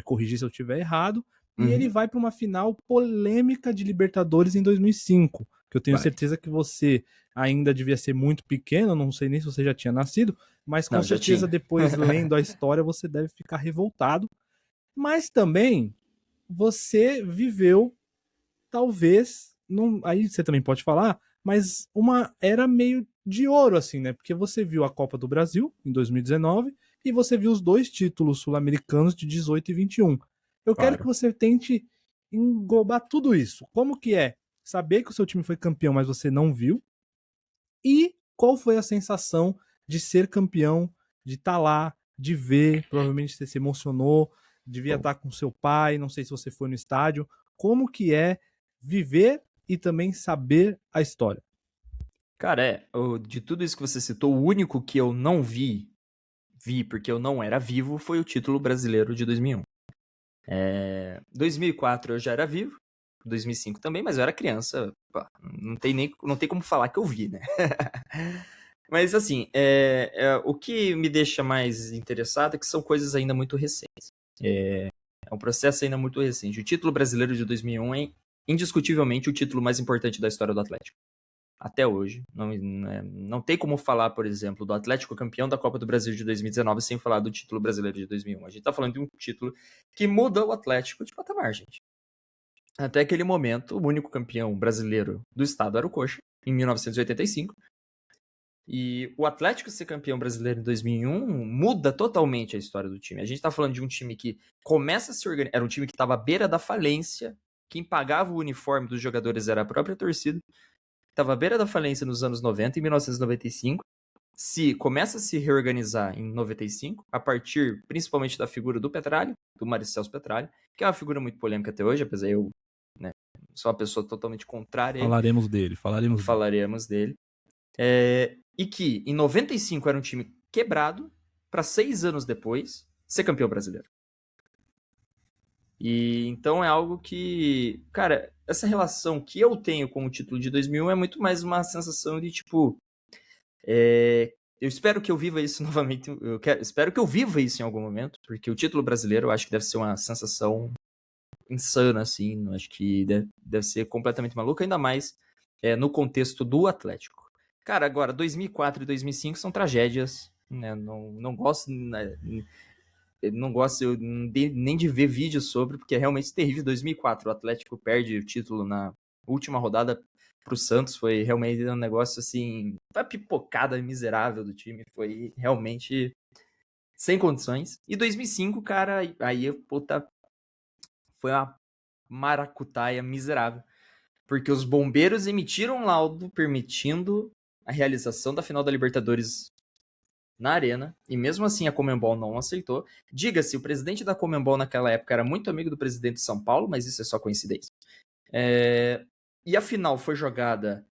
corrigir se eu estiver errado, e ele vai para uma final polêmica de Libertadores em 2005, que eu tenho certeza que você ainda devia ser muito pequeno, não sei nem se você já tinha nascido, mas com certeza depois, lendo a história, você deve ficar revoltado. Mas também você viveu, talvez, aí você também pode falar, mas uma era meio de ouro, assim, né? Porque você viu a Copa do Brasil em 2019 e você viu os dois títulos sul-americanos de 18 e 21. Eu quero que você tente englobar tudo isso. Como que é saber que o seu time foi campeão, mas você não viu? E qual foi a sensação de ser campeão, de estar lá, de ver? Provavelmente você se emocionou, devia estar com seu pai, não sei se você foi no estádio. Como que é viver e também saber a história? Cara, de tudo isso que você citou, o único que eu não vi porque eu não era vivo, foi o título brasileiro de 2001. 2004 eu já era vivo, 2005 também, mas eu era criança, pá, não tem como falar que eu vi, né? Mas assim, o que me deixa mais interessado é que são coisas ainda muito recentes. É um processo ainda muito recente. O título brasileiro de 2001 é indiscutivelmente o título mais importante da história do Atlético. Até hoje. Não tem como falar, por exemplo, do Atlético campeão da Copa do Brasil de 2019 sem falar do título brasileiro de 2001. A gente tá falando de um título que muda o Atlético de patamar, gente. Até aquele momento, o único campeão brasileiro do estado era o Coxa, em 1985. E o Atlético ser campeão brasileiro em 2001 muda totalmente a história do time. A gente tá falando de um time que começa a se organizar. Era um time que estava à beira da falência. Quem pagava o uniforme dos jogadores era a própria torcida. Estava à beira da falência nos anos 90, em 1995. Começa a se reorganizar em 95, a partir principalmente da figura do Petralha, do Maricels Petralha, que é uma figura muito polêmica até hoje, apesar de eu sou uma pessoa totalmente contrária. Falaremos dele. E que em 95 era um time quebrado, para 6 anos depois ser campeão brasileiro. E então é algo que, cara, essa relação que eu tenho com o título de 2001 é muito mais uma sensação de tipo, eu espero que eu viva isso novamente, espero que eu viva isso em algum momento, porque o título brasileiro eu acho que deve ser uma sensação insana, assim, acho que deve ser completamente maluco, ainda mais no contexto do Atlético. Cara, agora, 2004 e 2005 são tragédias, né? Não gosto... Não gosto nem de ver vídeos sobre, porque é realmente terrível. 2004, o Atlético perde o título na última rodada pro Santos, foi realmente um negócio assim, uma pipocada miserável do time, foi realmente sem condições. E 2005, cara, aí puta, foi uma maracutaia miserável, porque os bombeiros emitiram um laudo permitindo a realização da final da Libertadores na Arena, e mesmo assim a Conmebol não aceitou. Diga-se, o presidente da Conmebol naquela época era muito amigo do presidente de São Paulo, mas isso é só coincidência. E a final foi jogada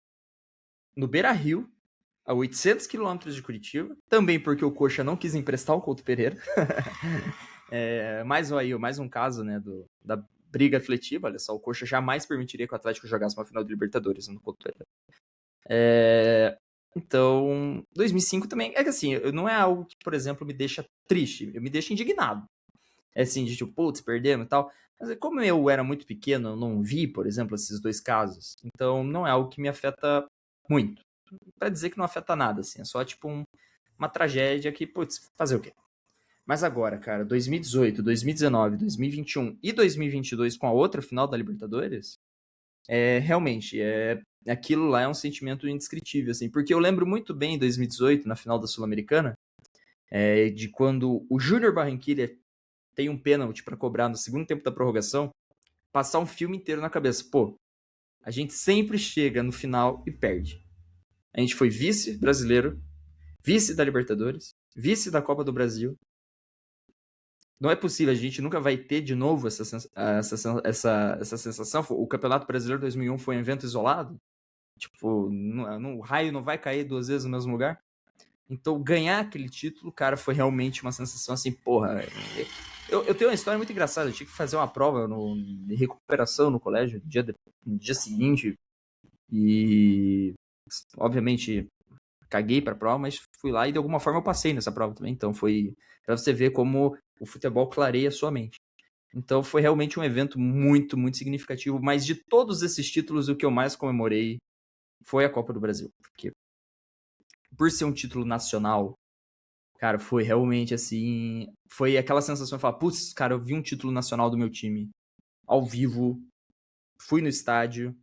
no Beira-Rio, a 800 quilômetros de Curitiba, também porque o Coxa não quis emprestar o Couto Pereira. Mais um caso, né, da briga afletiva. Olha só, o Coxa jamais permitiria que o Atlético jogasse uma final de Libertadores no Couto Pereira. Então, 2005 também, é que assim, não é algo que, por exemplo, me deixa triste, me deixa indignado. É assim, de tipo, putz, perdemos e tal. Mas como eu era muito pequeno, eu não vi, por exemplo, esses dois casos. Então, não é algo que me afeta muito. Pra dizer que não afeta nada, assim. É só, tipo, uma tragédia que, putz, fazer o quê? Mas agora, cara, 2018, 2019, 2021 e 2022 com a outra final da Libertadores, realmente, aquilo lá é um sentimento indescritível, assim. Porque eu lembro muito bem em 2018, na final da Sul-Americana, de quando o Júnior Barranquilla tem um pênalti pra cobrar no segundo tempo da prorrogação, passar um filme inteiro na cabeça. Pô, a gente sempre chega no final e perde. A gente foi vice brasileiro, vice da Libertadores, vice da Copa do Brasil. Não é possível, a gente nunca vai ter de novo essa sensação. O Campeonato Brasileiro 2001 foi um evento isolado. Tipo, o raio não vai cair duas vezes no mesmo lugar. Então, ganhar aquele título, cara, foi realmente uma sensação assim, porra. Eu tenho uma história muito engraçada. Eu tinha que fazer uma prova de recuperação no colégio no dia seguinte. E, obviamente, caguei pra prova, mas fui lá e de alguma forma eu passei nessa prova também. Então, foi pra você ver como o futebol clareia a sua mente. Então, foi realmente um evento muito, muito significativo. Mas de todos esses títulos, o que eu mais comemorei foi a Copa do Brasil. Porque, por ser um título nacional, cara, foi realmente assim. Foi aquela sensação de falar, putz, cara, eu vi um título nacional do meu time ao vivo, fui no estádio,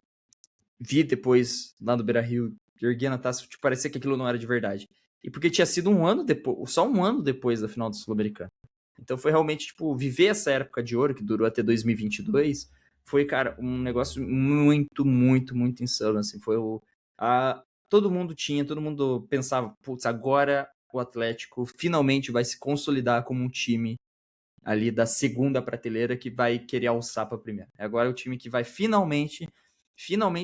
vi depois lá no Beira-Rio, erguendo a taça, tipo, parecia que aquilo não era de verdade. E porque tinha sido um ano depois, só um ano depois da final do Sul-Americano. Então foi realmente, tipo, viver essa época de ouro, que durou até 2022, foi, cara, um negócio muito, muito, muito insano, assim. Foi todo mundo pensava, putz, agora o Atlético finalmente vai se consolidar como um time ali da segunda prateleira que vai querer alçar para a primeira. Agora é o time que vai finalmente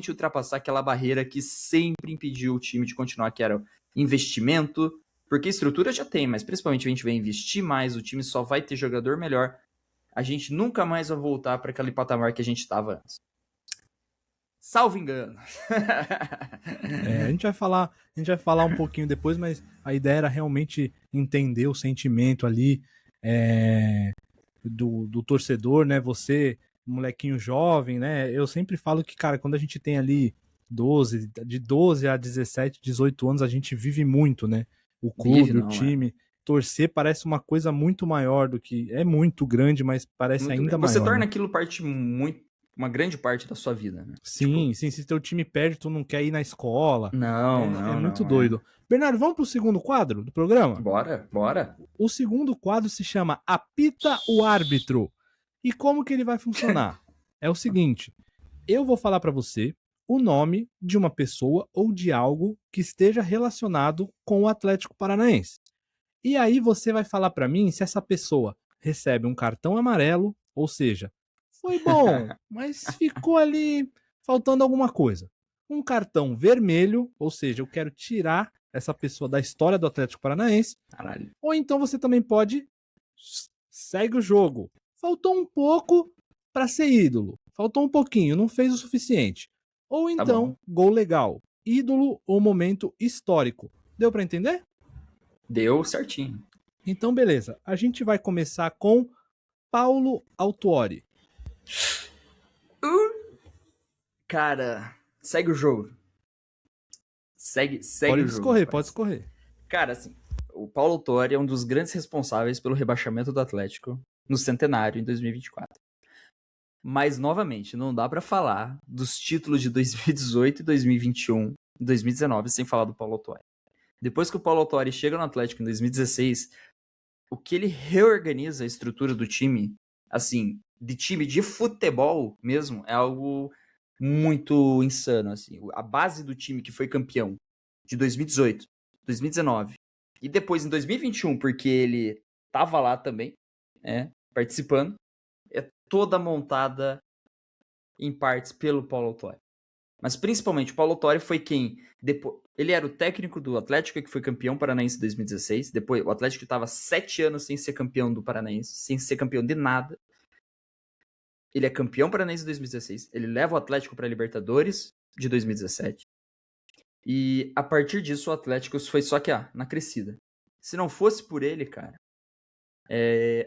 ultrapassar aquela barreira que sempre impediu o time de continuar, que era o investimento, porque estrutura já tem, mas principalmente a gente vai investir mais, o time só vai ter jogador melhor, a gente nunca mais vai voltar para aquele patamar que a gente estava antes. Salvo engano. A gente vai falar um pouquinho depois, mas a ideia era realmente entender o sentimento ali do torcedor, né? Você, molequinho jovem, né? Eu sempre falo que, cara, quando a gente tem ali de 12 a 17, 18 anos, a gente vive muito, né? O clube, o time. Torcer parece uma coisa muito maior do que. É muito grande, mas parece muito ainda maior. Você torna aquilo uma grande parte da sua vida, né? Sim, sim. Se teu time perde, tu não quer ir na escola. Não. É muito doido. Bernardo, vamos pro segundo quadro do programa? Bora. O segundo quadro se chama Apita o Árbitro. E como que ele vai funcionar? É o seguinte, eu vou falar para você o nome de uma pessoa ou de algo que esteja relacionado com o Atlético Paranaense. E aí você vai falar para mim se essa pessoa recebe um cartão amarelo, ou seja, foi bom, mas ficou ali faltando alguma coisa. Um cartão vermelho, ou seja, eu quero tirar essa pessoa da história do Atlético Paranaense. Caralho. Ou então você também pode segue o jogo. Faltou um pouco para ser ídolo. Faltou um pouquinho, não fez o suficiente. Ou então, gol legal. Ídolo ou momento histórico. Deu para entender? Deu certinho. Então, beleza. A gente vai começar com Paulo Autuori. Cara, segue o jogo. Segue pode o discorrer, jogo. Pode discorrer. Cara, assim, o Paulo Autuori é um dos grandes responsáveis pelo rebaixamento do Atlético no Centenário em 2024. Mas, novamente, não dá pra falar dos títulos de 2018 e 2021 e 2019 sem falar do Paulo Autuori. Depois que o Paulo Autuori chega no Atlético em 2016, o que ele reorganiza a estrutura do time, assim, de time de futebol mesmo, é algo muito insano, assim. A base do time que foi campeão de 2018, 2019 e depois em 2021, porque ele tava lá também, participando, é toda montada em partes pelo Paulo Autuori. Mas principalmente o Paulo Autori foi quem... Ele era o técnico do Atlético, que foi campeão paranaense em 2016. Depois, o Atlético estava 7 anos sem ser campeão do Paranaense, sem ser campeão de nada. Ele é campeão paranaense em 2016. Ele leva o Atlético para a Libertadores de 2017. E a partir disso, o Atlético foi só que na crescida. Se não fosse por ele, cara,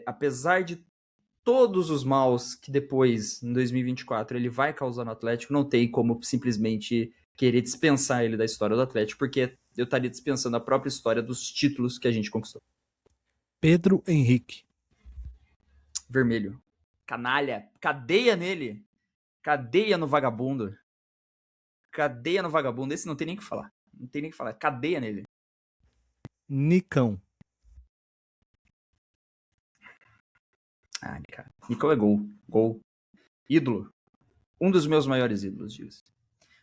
apesar de todos os maus que depois, em 2024, ele vai causar no Atlético, não tem como simplesmente querer dispensar ele da história do Atlético, porque eu estaria dispensando a própria história dos títulos que a gente conquistou. Pedro Henrique. Vermelho. Canalha. Cadeia nele. Cadeia no vagabundo. Cadeia no vagabundo. Esse não tem nem o que falar. Não tem nem o que falar. Cadeia nele. Nicão. Cara. Nicão é gol. Gol. Ídolo. Um dos meus maiores ídolos, disso.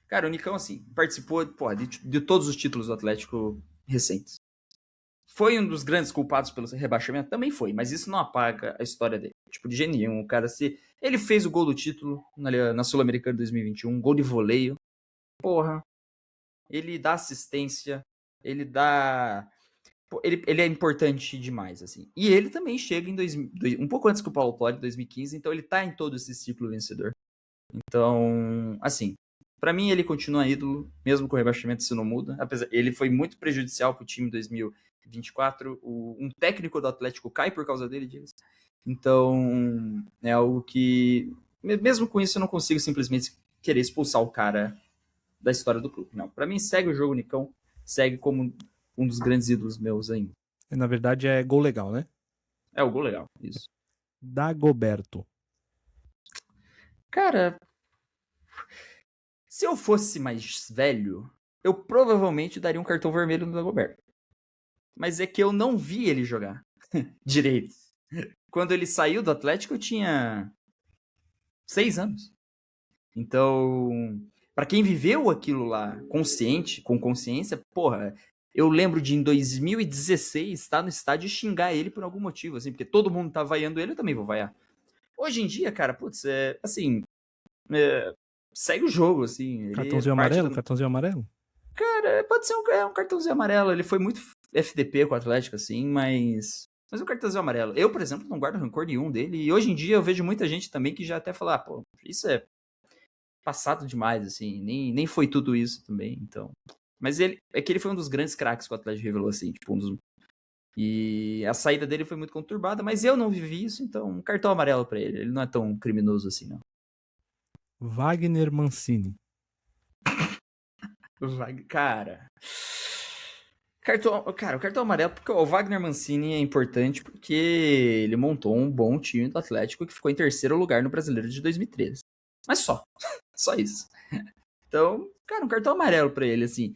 Cara, o Nicão, assim, participou de todos os títulos do Atlético recentes. Foi um dos grandes culpados pelo rebaixamento? Também foi, mas isso não apaga a história dele. Tipo, de genial. O cara, ele fez o gol do título na Sul-Americana 2021, gol de voleio. Porra. Ele dá assistência, ele dá... Ele é importante demais, assim. E ele também chega um pouco antes que o Paulo Autori, em 2015, então ele tá em todo esse ciclo vencedor. Então, assim, pra mim ele continua ídolo, mesmo com o rebaixamento, isso não muda. Ele foi muito prejudicial pro time em 2024. Um técnico do Atlético cai por causa dele, diz. Então, é algo que, mesmo com isso, eu não consigo simplesmente querer expulsar o cara da história do clube. Não, pra mim segue o jogo, Nicão, segue como um dos grandes ídolos meus ainda. Na verdade é gol legal, né? É o gol legal, isso. Dagoberto. Cara, se eu fosse mais velho, eu provavelmente daria um cartão vermelho no Dagoberto. Mas é que eu não vi ele jogar direito. Quando ele saiu do Atlético, eu tinha 6 anos. Então, pra quem viveu aquilo lá com consciência, porra, eu lembro de em 2016 estar no estádio e xingar ele por algum motivo, assim, porque todo mundo tá vaiando ele, eu também vou vaiar. Hoje em dia, cara, putz, assim, segue o jogo, assim. Cartãozinho amarelo? Cartãozinho amarelo? Cara, pode ser um cartãozinho amarelo. Ele foi muito FDP com o Atlético, assim, mas um cartãozinho amarelo. Eu, por exemplo, não guardo rancor nenhum dele. E hoje em dia eu vejo muita gente também que já até fala, pô, isso é passado demais, assim. Nem foi tudo isso também, então. Mas é que ele foi um dos grandes craques que o Atlético revelou, assim, tipo, E a saída dele foi muito conturbada, mas eu não vivi isso, então um cartão amarelo pra ele. Ele não é tão criminoso assim, não. Wagner Mancini. Cara, o cartão amarelo, porque o Wagner Mancini é importante porque ele montou um bom time do Atlético que ficou em terceiro lugar no Brasileiro de 2013. Mas só isso. Então, cara, um cartão amarelo pra ele, assim.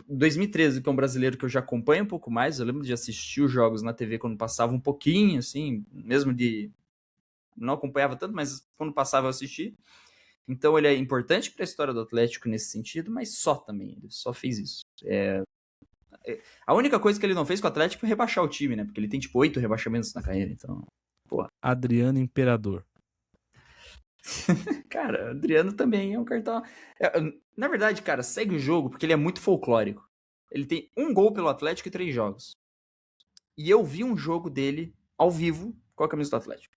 2013, que é um brasileiro que eu já acompanho um pouco mais, eu lembro de assistir os jogos na TV quando passava um pouquinho, assim, mesmo de... Não acompanhava tanto, mas quando passava eu assisti. Então ele é importante para a história do Atlético nesse sentido, mas só também, ele só fez isso. A única coisa que ele não fez com o Atlético foi rebaixar o time, né? Porque ele tem tipo 8 rebaixamentos na carreira, então, porra. Adriano Imperador. Cara, Adriano também é um cartão... Na verdade, cara, segue o jogo porque ele é muito folclórico. Ele tem 1 gol pelo Atlético e 3 jogos. E eu vi um jogo dele ao vivo com a camisa do Atlético.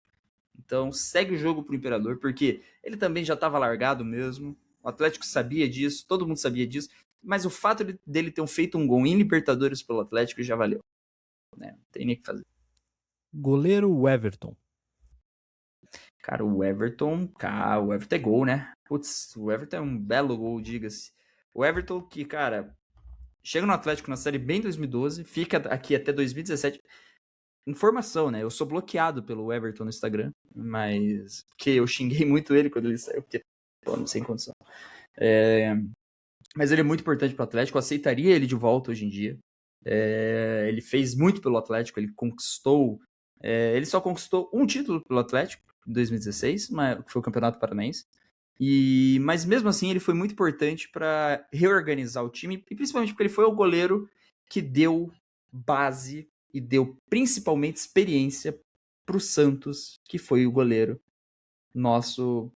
Então segue o jogo pro Imperador, porque ele também já estava largado mesmo. O Atlético sabia disso, todo mundo sabia disso. Mas o fato dele ter feito um gol em Libertadores pelo Atlético já valeu. Né? Não tem nem o que fazer. Goleiro Everton. Cara, o Everton é gol, né? Putz, o Everton é um belo gol, diga-se. O Everton que, cara, chega no Atlético na Série B em 2012, fica aqui até 2017... Informação, né? Eu sou bloqueado pelo Everton no Instagram, mas que eu xinguei muito ele quando ele saiu, porque, pô, não sei em condição. Mas ele é muito importante pro Atlético, eu aceitaria ele de volta hoje em dia. Ele fez muito pelo Atlético, ele conquistou... ele só conquistou um título pelo Atlético em 2016, que foi o Campeonato Paranaense. Mas mesmo assim ele foi muito importante para reorganizar o time, e principalmente porque ele foi o goleiro que deu base e deu principalmente experiência pro Santos, que foi o goleiro nosso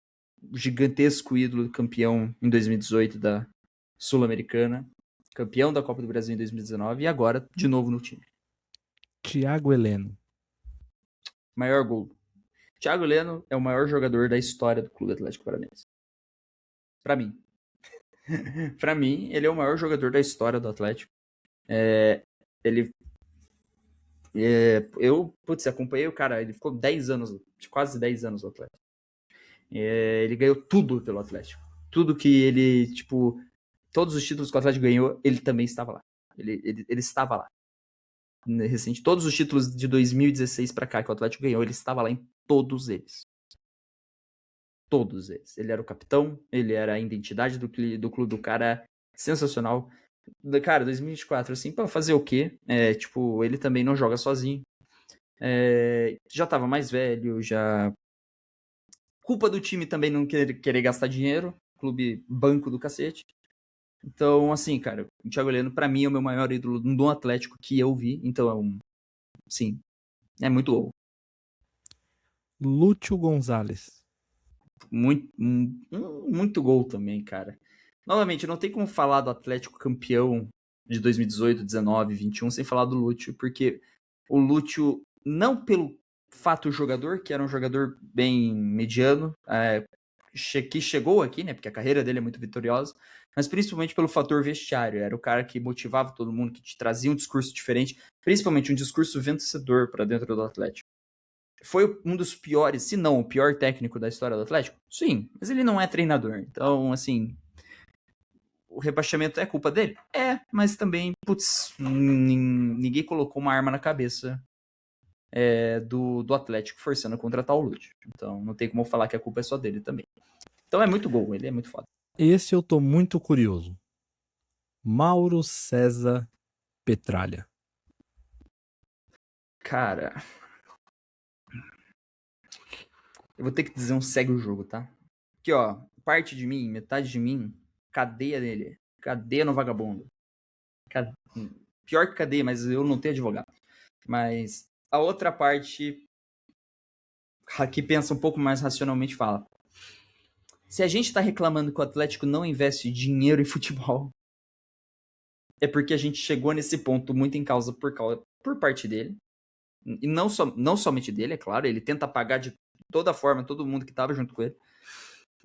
gigantesco ídolo, campeão em 2018 da Sul-Americana, campeão da Copa do Brasil em 2019 e agora de novo no time. Thiago Heleno. Maior gol. Thiago Heleno é o maior jogador da história do Clube Atlético Paranaense. Pra mim. Pra mim, ele é o maior jogador da história do Atlético. Eu acompanhei o cara, ele ficou 10 anos, quase 10 anos no Atlético. Ele ganhou tudo pelo Atlético. Tudo que ele, todos os títulos que o Atlético ganhou, ele também estava lá. Ele estava lá. Recente, todos os títulos de 2016 pra cá que o Atlético ganhou, ele estava lá em todos eles. Todos eles. Ele era o capitão, ele era a identidade do clube do cara, sensacional. Cara, 2024, assim, pra fazer o quê? Ele também não joga sozinho. Já tava mais velho, já... Culpa do time também não querer gastar dinheiro. Clube banco do cacete. Então, assim, cara, o Thiago Heleno, pra mim, é o meu maior ídolo do Atlético que eu vi. Então, sim, é muito gol. Lúcio Gonzalez. Muito gol também, cara. Novamente, não tem como falar do Atlético campeão de 2018, 19, 21 sem falar do Lúcio, porque o Lúcio, não pelo fato jogador, que era um jogador bem mediano, que chegou aqui, né, porque a carreira dele é muito vitoriosa, mas principalmente pelo fator vestiário. Era o cara que motivava todo mundo, que te trazia um discurso diferente, principalmente um discurso vencedor para dentro do Atlético. Foi um dos piores, se não o pior técnico da história do Atlético? Sim, mas ele não é treinador. Então, assim, o rebaixamento é culpa dele? Mas também, ninguém colocou uma arma na cabeça do Atlético forçando a contratar o Lúcio. Então, não tem como falar que a culpa é só dele também. Então, é muito gol, ele é muito foda. Esse eu tô muito curioso. Mauro César Petralha. Cara, eu vou ter que dizer segue o jogo, tá? Aqui, ó, parte de mim, metade de mim, cadeia nele. Cadeia no vagabundo. Pior que cadeia, mas eu não tenho advogado. Mas a outra parte, que pensa um pouco mais racionalmente, fala: se a gente tá reclamando que o Atlético não investe dinheiro em futebol, é porque a gente chegou nesse ponto muito em causa por parte dele. E não somente dele, é claro. Ele tenta pagar de toda forma todo mundo que tava junto com ele.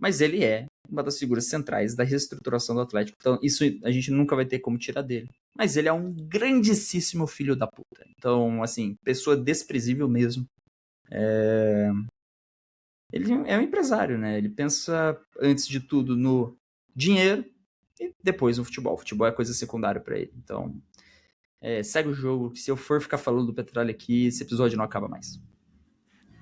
Mas ele é uma das figuras centrais da reestruturação do Atlético. Então, isso a gente nunca vai ter como tirar dele. Mas ele é um grandíssimo filho da puta. Então, assim, pessoa desprezível mesmo. Ele é um empresário, né? Ele pensa, antes de tudo, no dinheiro e depois no futebol. O futebol é coisa secundária pra ele. Então, segue o jogo. Que se eu for ficar falando do Petralha aqui, esse episódio não acaba mais.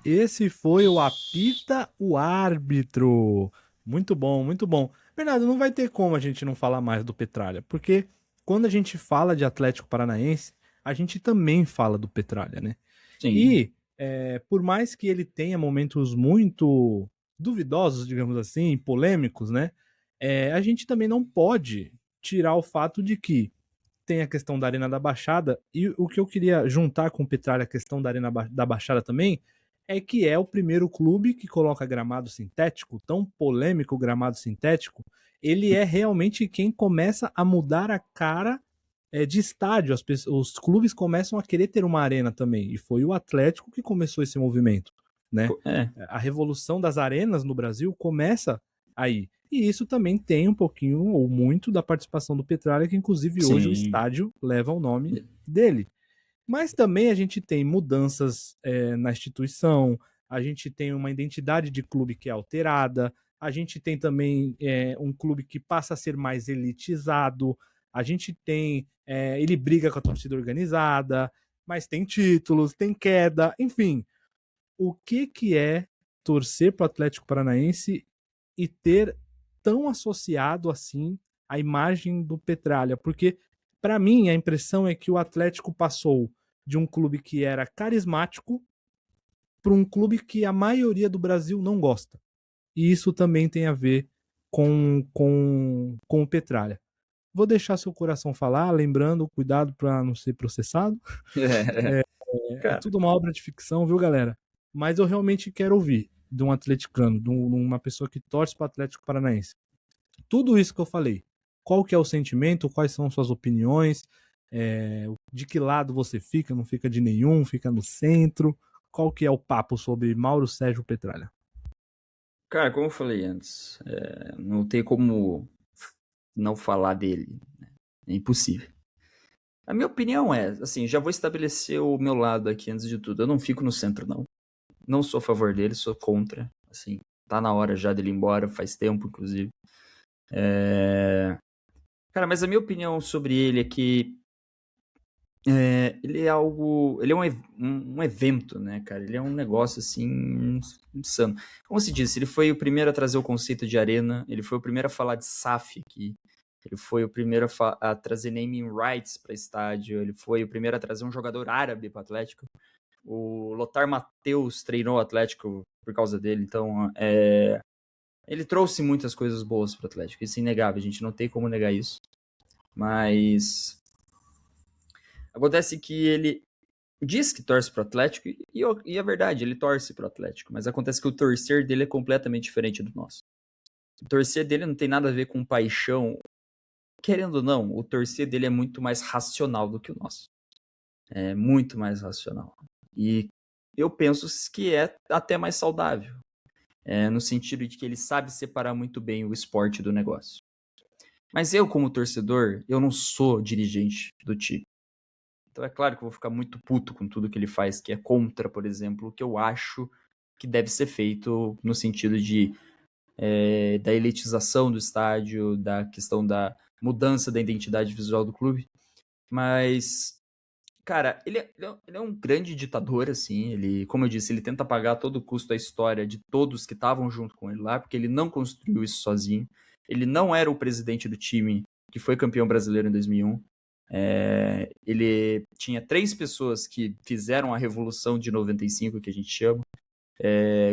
Esse foi o Apita o Árbitro. Muito bom, muito bom. Bernardo, não vai ter como a gente não falar mais do Petralha, porque quando a gente fala de Atlético Paranaense, a gente também fala do Petralha, né? Sim. E por mais que ele tenha momentos muito duvidosos, digamos assim, polêmicos, né? A gente também não pode tirar o fato de que tem a questão da Arena da Baixada, e o que eu queria juntar com o Petralha, a questão da Arena da Baixada também, é que é o primeiro clube que coloca gramado sintético, tão polêmico o gramado sintético. Ele é realmente quem começa a mudar a cara de estádio. Os clubes começam a querer ter uma arena também, e foi o Atlético que começou esse movimento, né? A revolução das arenas no Brasil começa aí. E isso também tem um pouquinho ou muito da participação do Petralha, que inclusive hoje o estádio leva o nome dele. Mas também a gente tem mudanças na instituição, a gente tem uma identidade de clube que é alterada, a gente tem também um clube que passa a ser mais elitizado, a gente tem... ele briga com a torcida organizada, mas tem títulos, tem queda, enfim. O que é torcer para o Atlético Paranaense e ter tão associado assim a imagem do Petralha? Porque, para mim, a impressão é que o Atlético passou de um clube que era carismático para um clube que a maioria do Brasil não gosta. E isso também tem a ver com o Petralha. Vou deixar seu coração falar, lembrando, cuidado para não ser processado. É tudo uma obra de ficção, viu, galera? Mas eu realmente quero ouvir. de um atleticano, de uma pessoa que torce para o Atlético Paranaense. Tudo isso que eu falei, qual que é o sentimento, quais são suas opiniões, de que lado você fica, não fica de nenhum, fica no centro, qual que é o papo sobre Mauro Sérgio Petralha? Cara, como eu falei antes, não tem como não falar dele, né? É impossível. A minha opinião é, assim, já vou estabelecer o meu lado aqui antes de tudo. Eu não fico no centro, não. Não sou a favor dele, sou contra. Assim, tá na hora já dele ir embora, faz tempo, inclusive. Cara, mas a minha opinião sobre ele é que ele é algo. Ele é um evento, né, cara? Ele é um negócio assim insano. Como se disse, ele foi o primeiro a trazer o conceito de arena, ele foi o primeiro a falar de SAF aqui. Ele foi o primeiro a trazer naming rights para estádio. Ele foi o primeiro a trazer um jogador árabe para o Atlético. O Lothar Matthäus treinou o Atlético por causa dele. Então, ele trouxe muitas coisas boas para o Atlético. Isso é inegável. A gente não tem como negar isso. Mas acontece que ele diz que torce para o Atlético e é verdade, ele torce para o Atlético. Mas acontece que o torcer dele é completamente diferente do nosso. O torcer dele não tem nada a ver com paixão. Querendo ou não, o torcer dele é muito mais racional do que o nosso. É muito mais racional. E eu penso que é até mais saudável. No sentido de que ele sabe separar muito bem o esporte do negócio. Mas eu, como torcedor, eu não sou dirigente do time. Então é claro que eu vou ficar muito puto com tudo que ele faz, que é contra, por exemplo, o que eu acho que deve ser feito no sentido da elitização do estádio, da questão da mudança da identidade visual do clube. Mas, cara, ele é um grande ditador, assim. Ele, como eu disse, ele tenta pagar a todo custo a história de todos que estavam junto com ele lá, porque ele não construiu isso sozinho. Ele não era o presidente do time que foi campeão brasileiro em 2001. Ele tinha 3 pessoas que fizeram a Revolução de 95, que a gente chama,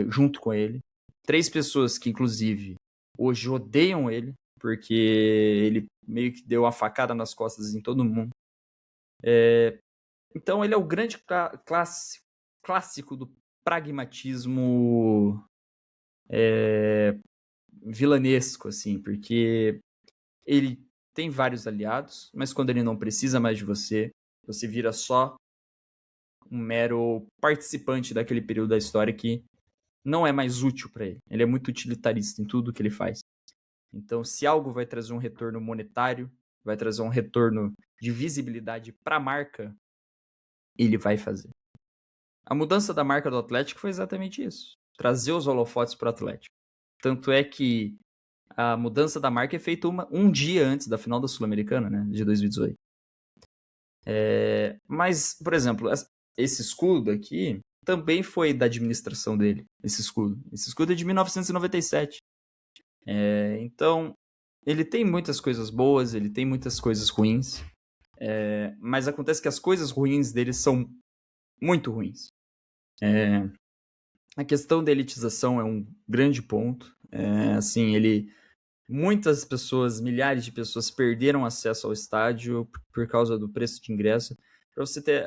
junto com ele. 3 pessoas que, inclusive, hoje odeiam ele, porque ele meio que deu uma facada nas costas em todo mundo. Então ele é o grande clássico do pragmatismo vilanesco, assim, porque ele tem vários aliados, mas quando ele não precisa mais de você, você vira só um mero participante daquele período da história que não é mais útil para ele. Ele é muito utilitarista em tudo que ele faz. Então, se algo vai trazer um retorno monetário, vai trazer um retorno de visibilidade para a marca, ele vai fazer. A mudança da marca do Atlético foi exatamente isso. Trazer os holofotes para o Atlético. Tanto é que a mudança da marca é feita um dia antes da final da Sul-Americana, né, de 2018. Mas, por exemplo, esse escudo aqui também foi da administração dele, esse escudo. Esse escudo é de 1997. Então, ele tem muitas coisas boas, ele tem muitas coisas ruins, mas acontece que as coisas ruins dele são muito ruins. A questão da elitização é um grande ponto. Assim, muitas pessoas, milhares de pessoas perderam acesso ao estádio por causa do preço de ingresso. Para você ter,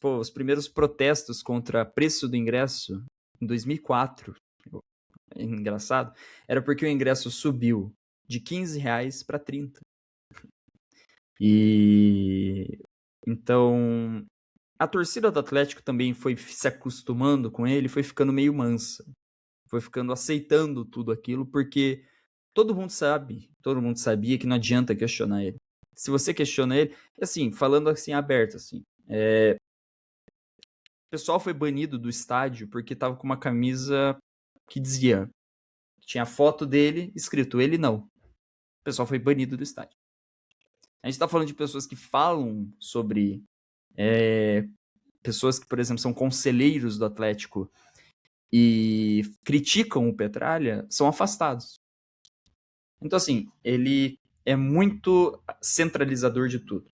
os primeiros protestos contra o preço do ingresso em 2004, é engraçado, era porque o ingresso subiu de R$15 para 30. E então a torcida do Atlético também foi se acostumando com ele, foi ficando meio mansa, foi ficando aceitando tudo aquilo, porque todo mundo sabia que não adianta questionar ele. Se você questiona ele, assim, falando assim aberto, assim, o pessoal foi banido do estádio porque tava com uma camisa que dizia, tinha a foto dele escrito ele não. O pessoal foi banido do estádio. A gente tá falando de pessoas que falam sobre pessoas que, por exemplo, são conselheiros do Atlético e criticam o Petralha, são afastados. Então, assim, ele é muito centralizador de tudo.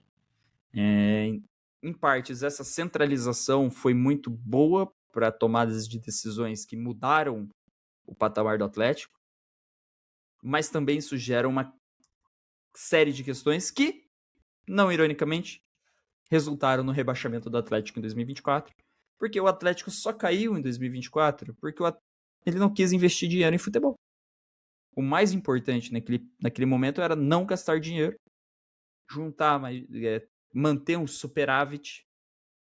Em partes, essa centralização foi muito boa para tomadas de decisões que mudaram o patamar do Atlético, mas também isso gera uma série de questões que, não ironicamente, resultaram no rebaixamento do Atlético em 2024, porque o Atlético só caiu em 2024 porque ele não quis investir dinheiro em futebol. O mais importante naquele momento era não gastar dinheiro, juntar, manter um superávit,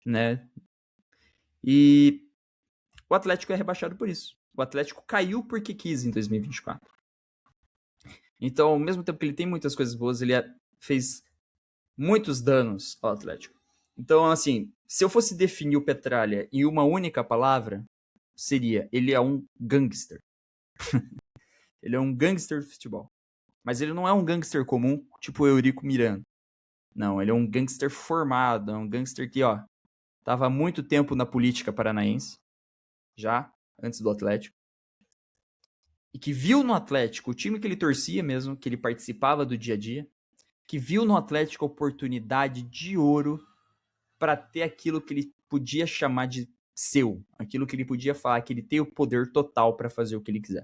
né? E o Atlético é rebaixado por isso. O Atlético caiu porque quis em 2024. Então, ao mesmo tempo que ele tem muitas coisas boas, ele fez muitos danos ao Atlético. Então, assim, se eu fosse definir o Petralha em uma única palavra, seria: ele é um gangster. Ele é um gangster de futebol. Mas ele não é um gangster comum, tipo o Eurico Miranda. Não, ele é um gangster formado, é um gangster que, tava há muito tempo na política paranaense, já, antes do Atlético, e que viu no Atlético o time que ele torcia mesmo, que ele participava do dia a dia, que viu no Atlético a oportunidade de ouro para ter aquilo que ele podia chamar de seu, aquilo que ele podia falar, que ele tem o poder total para fazer o que ele quiser.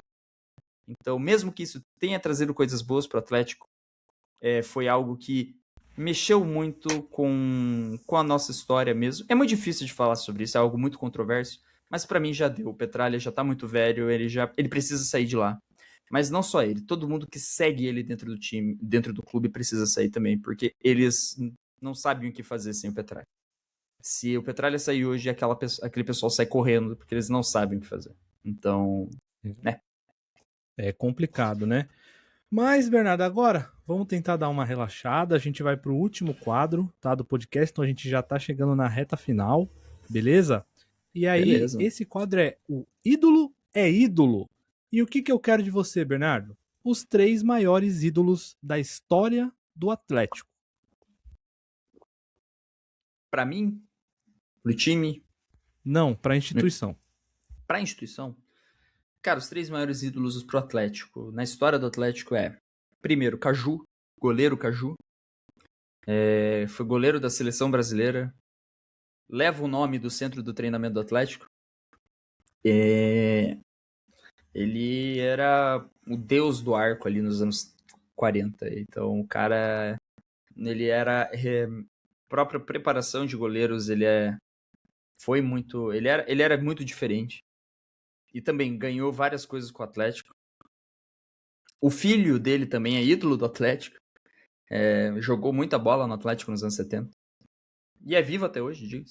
Então, mesmo que isso tenha trazido coisas boas para o Atlético, foi algo que mexeu muito com a nossa história mesmo. É muito difícil de falar sobre isso, é algo muito controverso, mas para mim já deu. O Petralha já tá muito velho, ele precisa sair de lá. Mas não só ele, todo mundo que segue ele dentro do time, dentro do clube, precisa sair também, porque eles não sabem o que fazer sem o Petralha. Se o Petralha sair hoje, aquele pessoal sai correndo, porque eles não sabem o que fazer. Então, né? É complicado, né? Mas, Bernardo, agora vamos tentar dar uma relaxada. A gente vai pro último quadro, tá, do podcast. Então a gente já tá chegando na reta final, beleza? E aí, Beleza. esse quadro é o ídolo é ídolo. E o que eu quero de você, Bernardo? Os 3 maiores ídolos da história do Atlético. Para mim, pro time, Não, pra instituição. pra instituição, cara, os 3 maiores ídolos pro Atlético, na história do Atlético primeiro, Caju, goleiro Caju. Foi goleiro da seleção brasileira. Leva o nome do centro do treinamento do Atlético. Ele era o deus do arco ali nos anos 40. Então, o cara, ele era própria preparação de goleiros, ele era muito diferente. E também ganhou várias coisas com o Atlético. O filho dele também é ídolo do Atlético. Jogou muita bola no Atlético nos anos 70. E é vivo até hoje, diz.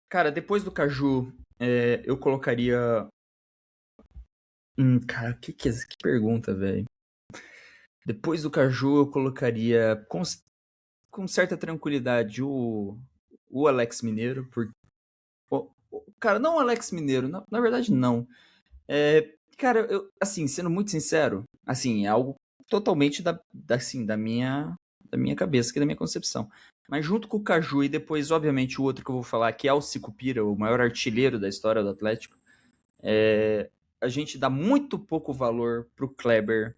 Cara, depois do Caju, eu colocaria... cara, que pergunta, velho. Depois do Caju, eu colocaria com certa tranquilidade o Alex Mineiro. Cara, não o Alex Mineiro, na verdade não. Cara, eu, assim, sendo muito sincero, assim, é algo totalmente da minha cabeça, da minha concepção. Mas junto com o Caju e depois, obviamente, o outro que eu vou falar, que é o Sicupira, o maior artilheiro da história do Atlético, a gente dá muito pouco valor pro Kleber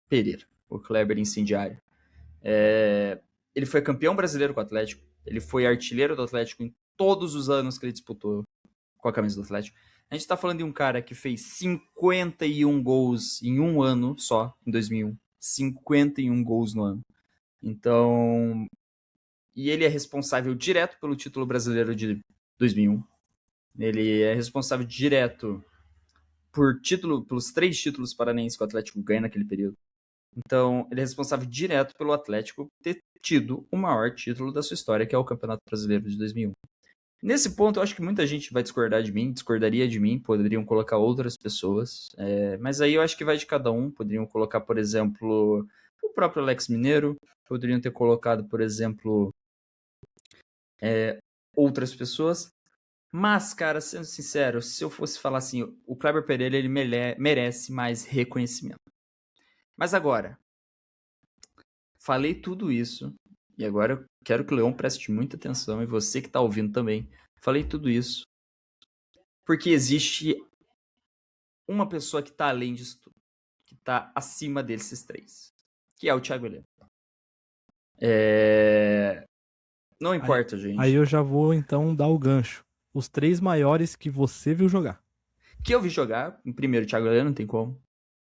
Pereira, o Kleber incendiário. Ele foi campeão brasileiro com o Atlético, ele foi artilheiro do Atlético em todos os anos que ele disputou com a camisa do Atlético. A gente tá falando de um cara que fez 51 gols em um ano só, em 2001. 51 gols no ano. Então... E ele é responsável direto pelo título brasileiro de 2001. Ele é responsável direto pelos 3 títulos paranaenses que o Atlético ganha naquele período. Então, ele é responsável direto pelo Atlético ter tido o maior título da sua história, que é o Campeonato Brasileiro de 2001. Nesse ponto, eu acho que muita gente vai discordaria de mim, poderiam colocar outras pessoas, mas aí eu acho que vai de cada um. Poderiam colocar, por exemplo, o próprio Alex Mineiro, poderiam ter colocado, por exemplo, outras pessoas. Mas, cara, sendo sincero, se eu fosse falar assim, o Kleber Pereira, ele merece mais reconhecimento. Mas agora, falei tudo isso, e agora eu quero que o Leon preste muita atenção, e você que tá ouvindo também. Falei tudo isso porque existe uma pessoa que tá além disso tudo, que tá acima desses 3, que é o Thiago Heleno. Não importa, gente. Aí eu já vou, então, dar o gancho. Os 3 maiores que você viu jogar. Que eu vi jogar, em primeiro, o Thiago Heleno, não tem como.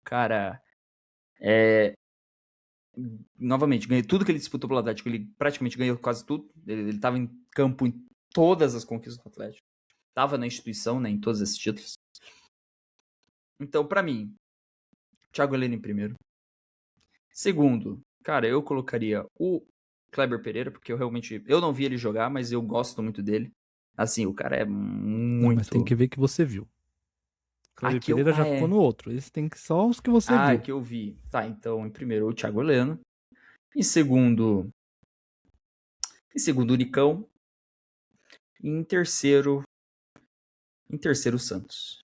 Cara, novamente, ganhou tudo que ele disputou pelo Atlético. Ele praticamente ganhou quase tudo. Ele tava em campo em todas as conquistas do Atlético. estava na instituição, né, em todos esses títulos. Então, pra mim, Thiago Heleno em primeiro. Segundo, cara, eu colocaria o Kleber Pereira, porque eu não vi ele jogar, mas eu gosto muito dele. Assim, o cara é Não, mas tem muito... que ver que você viu. Kleber Aqui eu... Pereira já ficou no outro. Esse tem que só os que você viu. que eu vi. Tá, então, em primeiro, o Thiago Heleno. Em segundo, o Nicão. E em terceiro, o Santos.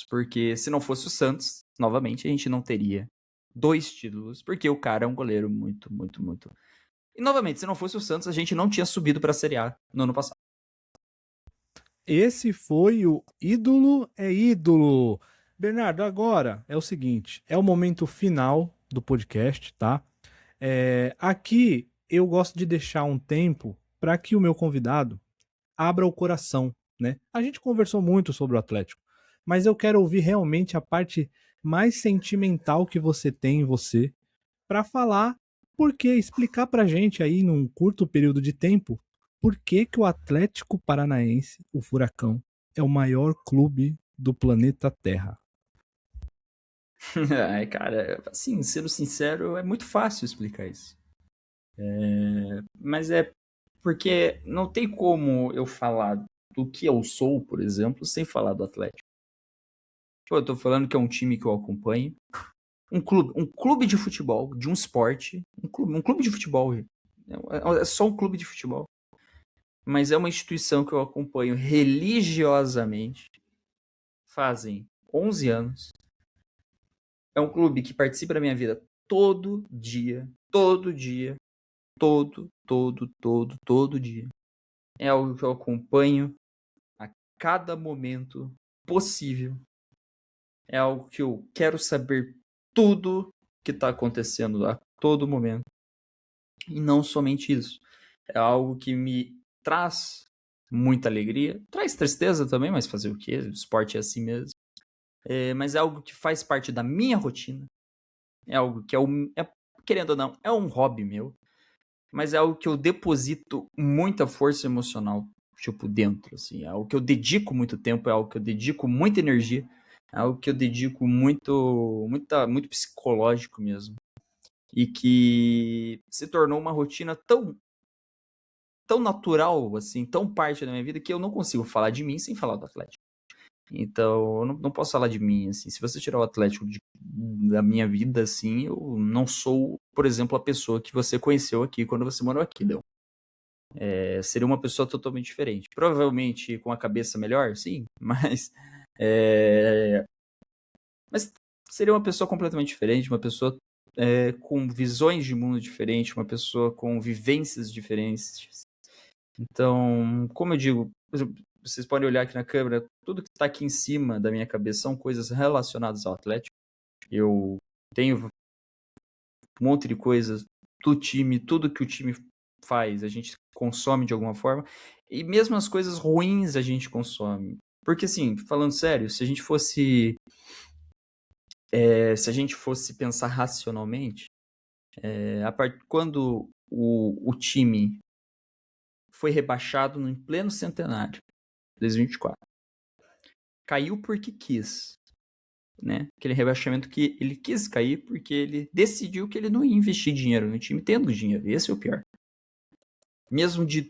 Porque se não fosse o Santos, novamente, a gente não teria 2 títulos, porque o cara é um goleiro muito, muito, muito... E, novamente, se não fosse o Santos, a gente não tinha subido pra Série A no ano passado. Esse foi o Ídolo é Ídolo. Bernardo, agora é o seguinte, é o momento final do podcast, tá? Aqui eu gosto de deixar um tempo para que o meu convidado abra o coração, né? A gente conversou muito sobre o Atlético, mas eu quero ouvir realmente a parte mais sentimental que você tem em você para falar porque explicar pra gente aí num curto período de tempo por que que o Atlético Paranaense, o Furacão, é o maior clube do planeta Terra. Cara, assim, sendo sincero, é muito fácil explicar isso. Mas é porque não tem como eu falar do que eu sou, por exemplo, sem falar do Atlético. Pô, eu tô falando que é um time que eu acompanho. Um clube de futebol, de um esporte. Um clube de futebol. É só um clube de futebol. Mas é uma instituição que eu acompanho religiosamente. Fazem 11 anos. É um clube que participa da minha vida todo dia. Todo dia. Todo dia. É algo que eu acompanho a cada momento possível. É algo que eu quero saber tudo que está acontecendo a todo momento. E não somente isso. É algo que me traz muita alegria. Traz tristeza também, mas fazer o quê? O esporte é assim mesmo. Mas é algo que faz parte da minha rotina. É algo que querendo ou não, é um hobby meu. Mas é algo que eu deposito muita força emocional, tipo, dentro, assim. É algo que eu dedico muito tempo, é algo que eu dedico muita energia, é algo que eu dedico muito psicológico mesmo. E que se tornou uma rotina tão natural, assim, tão parte da minha vida, que eu não consigo falar de mim sem falar do Atlético. Então, eu não posso falar de mim, assim. Se você tirar o Atlético da minha vida, assim, eu não sou, por exemplo, a pessoa que você conheceu aqui quando você morou aqui, Leon. Seria uma pessoa totalmente diferente. Provavelmente com a cabeça melhor, sim, mas seria uma pessoa completamente diferente, uma pessoa com visões de mundo diferentes, uma pessoa com vivências diferentes. Então, como eu digo, vocês podem olhar aqui na câmera, tudo que está aqui em cima da minha cabeça são coisas relacionadas ao Atlético. Eu tenho um monte de coisas do time, tudo que o time faz, a gente consome de alguma forma. E mesmo as coisas ruins a gente consome. Porque, assim, falando sério, se a gente fosse pensar racionalmente, quando o time foi rebaixado em pleno centenário, 2024, caiu porque quis, né? Aquele rebaixamento que ele quis cair porque ele decidiu que ele não ia investir dinheiro no time tendo dinheiro. Esse é o pior. Mesmo de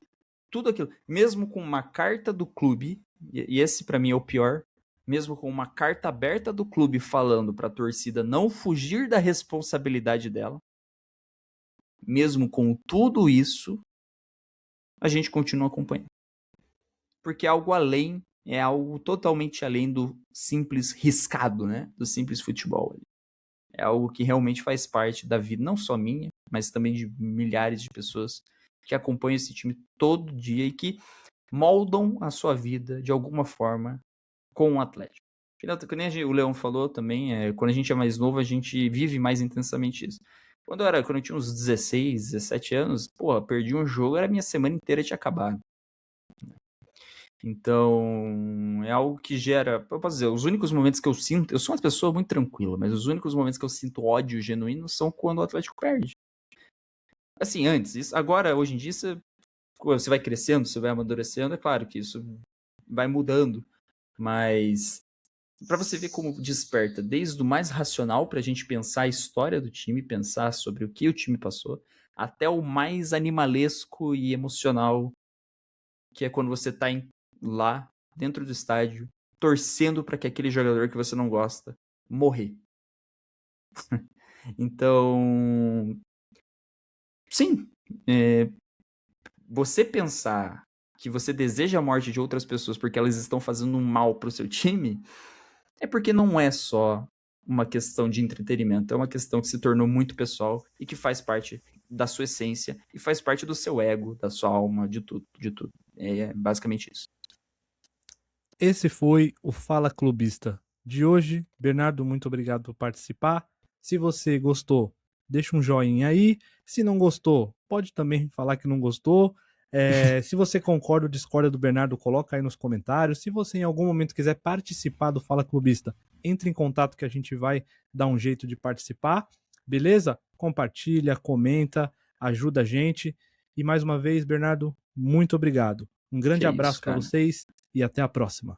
tudo aquilo, mesmo com uma carta do clube, e esse pra mim é o pior, mesmo com uma carta aberta do clube falando pra torcida não fugir da responsabilidade dela, mesmo com tudo isso, a gente continua acompanhando. Porque é algo além, é algo totalmente além do simples riscado, né? Do simples futebol. É algo que realmente faz parte da vida, não só minha, mas também de milhares de pessoas que acompanham esse time todo dia e que moldam a sua vida de alguma forma com o Atlético. Que nem o Leão falou também, quando a gente é mais novo, a gente vive mais intensamente isso. Quando eu tinha uns 16, 17 anos, perdi um jogo, era minha semana inteira tinha acabado. Então, é algo que gera, eu posso dizer, os únicos momentos que eu sinto, eu sou uma pessoa muito tranquila, mas os únicos momentos que eu sinto ódio genuíno são quando o Atlético perde. Assim, antes, agora, hoje em dia, você vai crescendo, você vai amadurecendo, é claro que isso vai mudando. Mas para você ver como desperta, desde o mais racional para a gente pensar a história do time, pensar sobre o que o time passou, até o mais animalesco e emocional, que é quando você tá lá dentro do estádio, torcendo para que aquele jogador que você não gosta morrer. Então, sim, você pensar que você deseja a morte de outras pessoas porque elas estão fazendo um mal pro seu time, é porque não é só uma questão de entretenimento, é uma questão que se tornou muito pessoal e que faz parte da sua essência e faz parte do seu ego, da sua alma, de tudo, de tudo. É basicamente isso. Esse foi o Fala Clubista de hoje. Bernardo, muito obrigado por participar. Se você gostou, deixa um joinha aí. Se não gostou, pode também falar que não gostou. Se você concorda ou discorda do Bernardo, coloca aí nos comentários. Se você em algum momento quiser participar do Fala Clubista, entre em contato que a gente vai dar um jeito de participar. Beleza? Compartilha, comenta, ajuda a gente. E mais uma vez, Bernardo, muito obrigado. Um grande abraço para vocês e até a próxima.